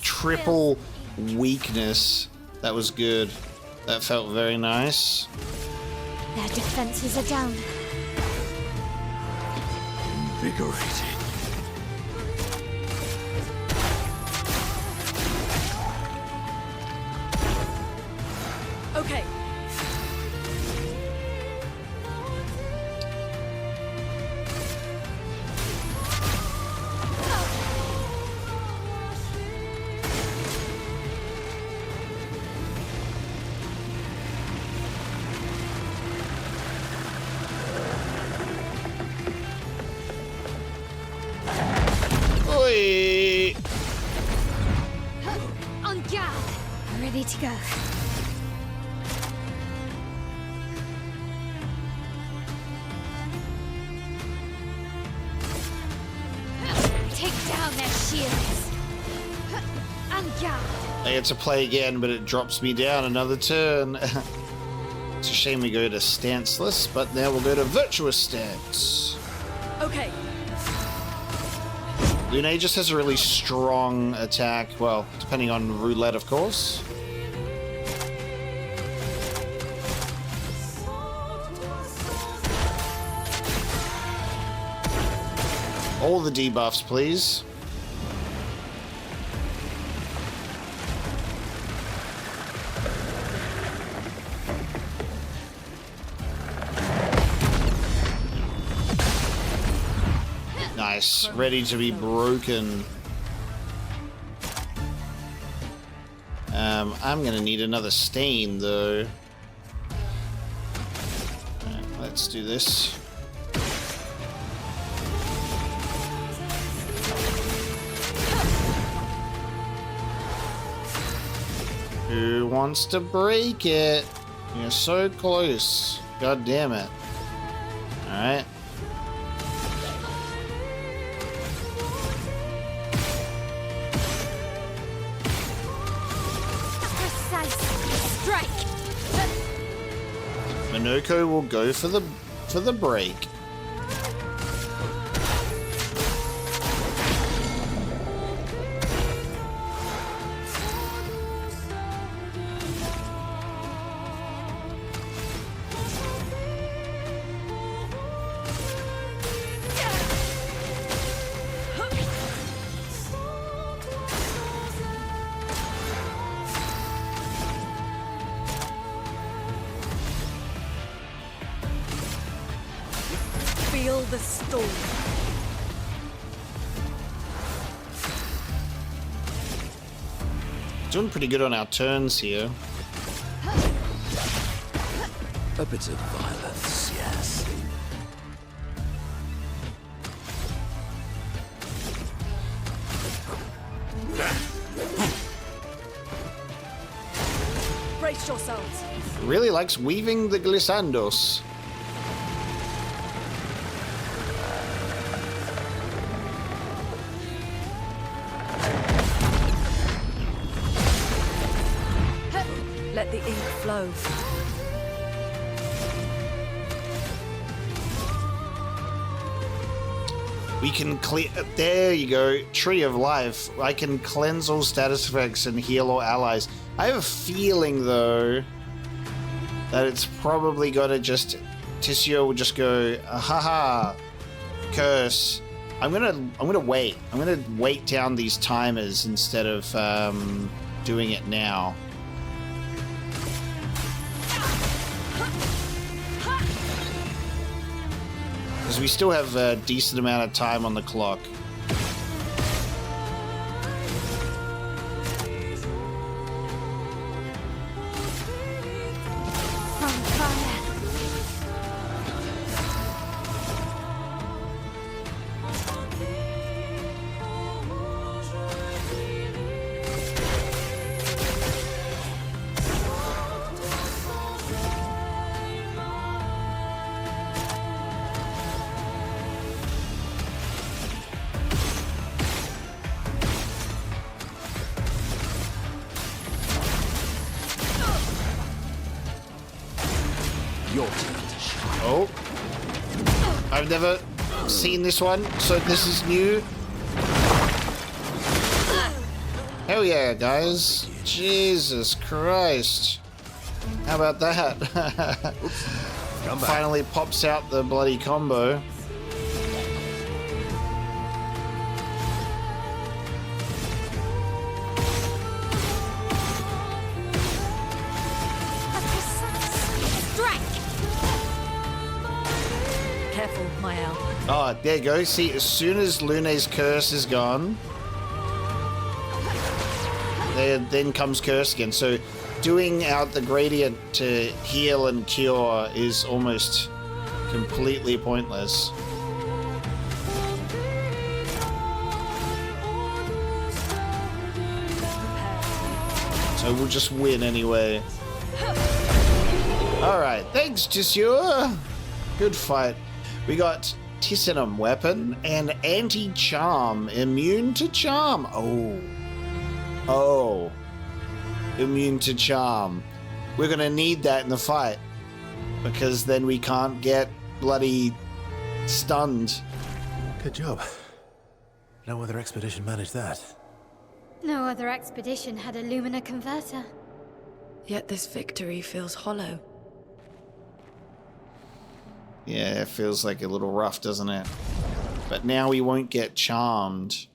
Triple weakness. That was good. That felt very nice. Their defenses are down. Invigorating. Okay. Oi! On guard. Ready to go. Take down their shields. On guard. I get to play again, but it drops me down another turn. It's a shame we go to stanceless, but now we'll go to virtuous stance. Okay. Lune just has a really strong attack, well, depending on roulette, of course. All the debuffs, please. Nice. Ready to be broken. I'm gonna need another stain, though. Alright, let's do this. Who wants to break it? You're so close. God damn it. Alright. Minoko will go for the break. Feel the storm. Doing pretty good on our turns here. A bit of violence, yes. Brace yourselves. Really likes weaving the glissandos. Let the ink flow. We can clear. There you go. Tree of Life. I can cleanse all status effects and heal all allies. I have a feeling, though, that it's probably got to just. Tissio will just go, haha, curse. I'm gonna wait. I'm gonna wait down these timers instead of doing it now. Because we still have a decent amount of time on the clock. From fire. Your turn to shine. Oh. I've never seen this one, so this is new. Hell yeah, guys. Jesus Christ. How about that? Finally pops out the bloody combo. Careful, Mael. Oh, there you go. See, as soon as Lune's curse is gone, then comes curse again. So doing out the gradient to heal and cure is almost completely pointless. So we'll just win anyway. Alright, thanks, Tissue. Good fight. We got Tissinum weapon and anti-charm. Immune to charm. Oh. Immune to charm. We're going to need that in the fight. Because then we can't get bloody stunned. Good job. No other expedition managed that. No other expedition had a Lumina converter. Yet this victory feels hollow. Yeah, it feels like a little rough, doesn't it? But now we won't get charmed.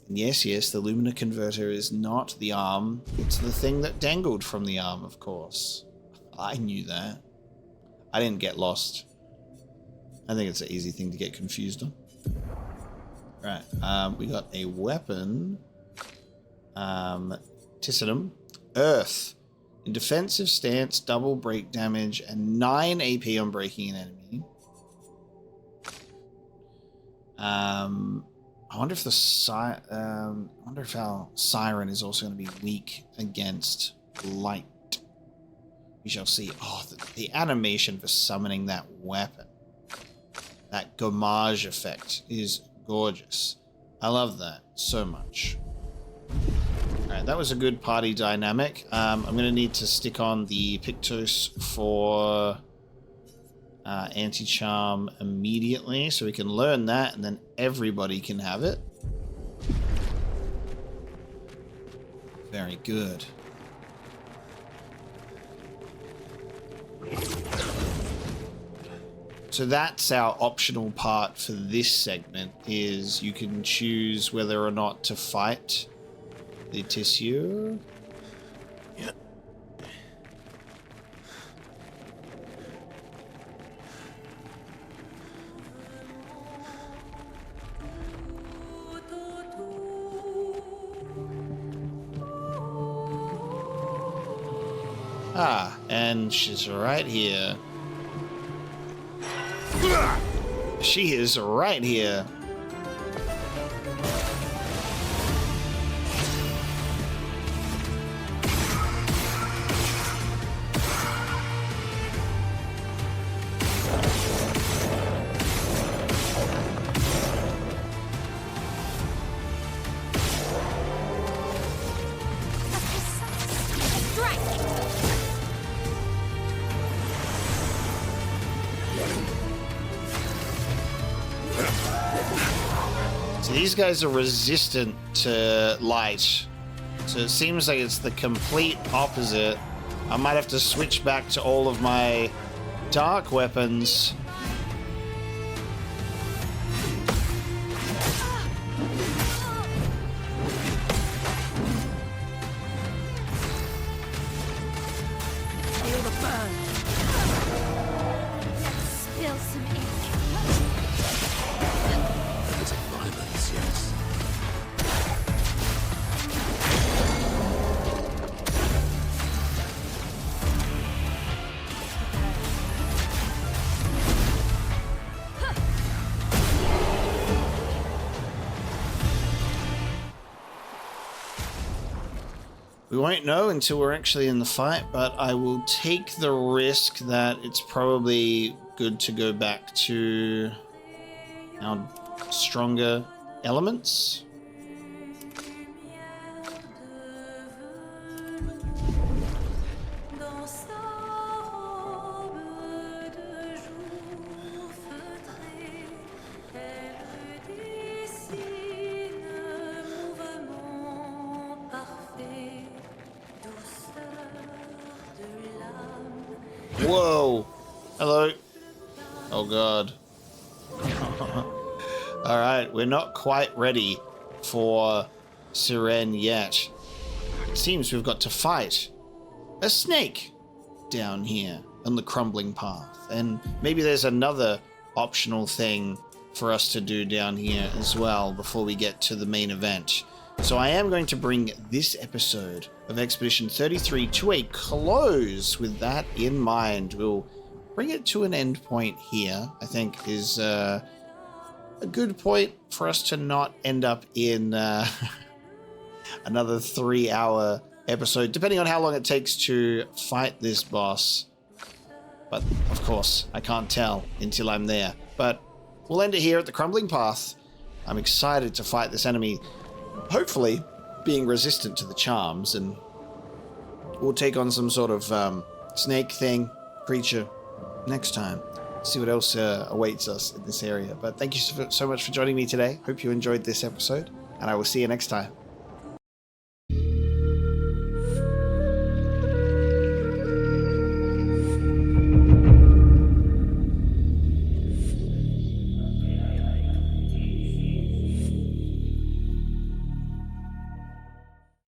And yes, the Lumina converter is not the arm. It's the thing that dangled from the arm, of course. I knew that. I didn't get lost. I think it's an easy thing to get confused on. Right, we got a weapon. Tissinum. Earth. In defensive stance, double break damage, and 9 AP on breaking an enemy. I wonder if if our Siren is also going to be weak against light. We shall see. Oh, the animation for summoning that weapon, that gommage effect, is gorgeous. I love that so much. Alright, that was a good party dynamic. I'm going to need to stick on the Pictos for anti-charm immediately so we can learn that and then everybody can have it. Very good. So that's our optional part for this segment, is you can choose whether or not to fight the Tissue. Yeah. Ah, and she's right here. She is right here. So these guys are resistant to light. So it seems like it's the complete opposite. I might have to switch back to all of my dark weapons. Feel the burn. Spill some ink. That is a violence, yes. We won't know until we're actually in the fight, but I will take the risk that it's probably good to go back to our stronger elements. Whoa! Hello. Oh god. Alright, we're not quite ready for Sirène yet. It seems we've got to fight a snake down here on the crumbling path. And maybe there's another optional thing for us to do down here as well before we get to the main event. So I am going to bring this episode of Expedition 33 to a close with that in mind. We'll bring it to an end point here, I think is a good point for us to not end up in another 3-hour episode, depending on how long it takes to fight this boss. But, of course, I can't tell until I'm there. But we'll end it here at the Crumbling Path. I'm excited to fight this enemy, hopefully being resistant to the charms, and we'll take on some sort of snake thing, creature, next time. See what else awaits us in this area. But thank you so much for joining me today. Hope you enjoyed this episode, and I will see you next time.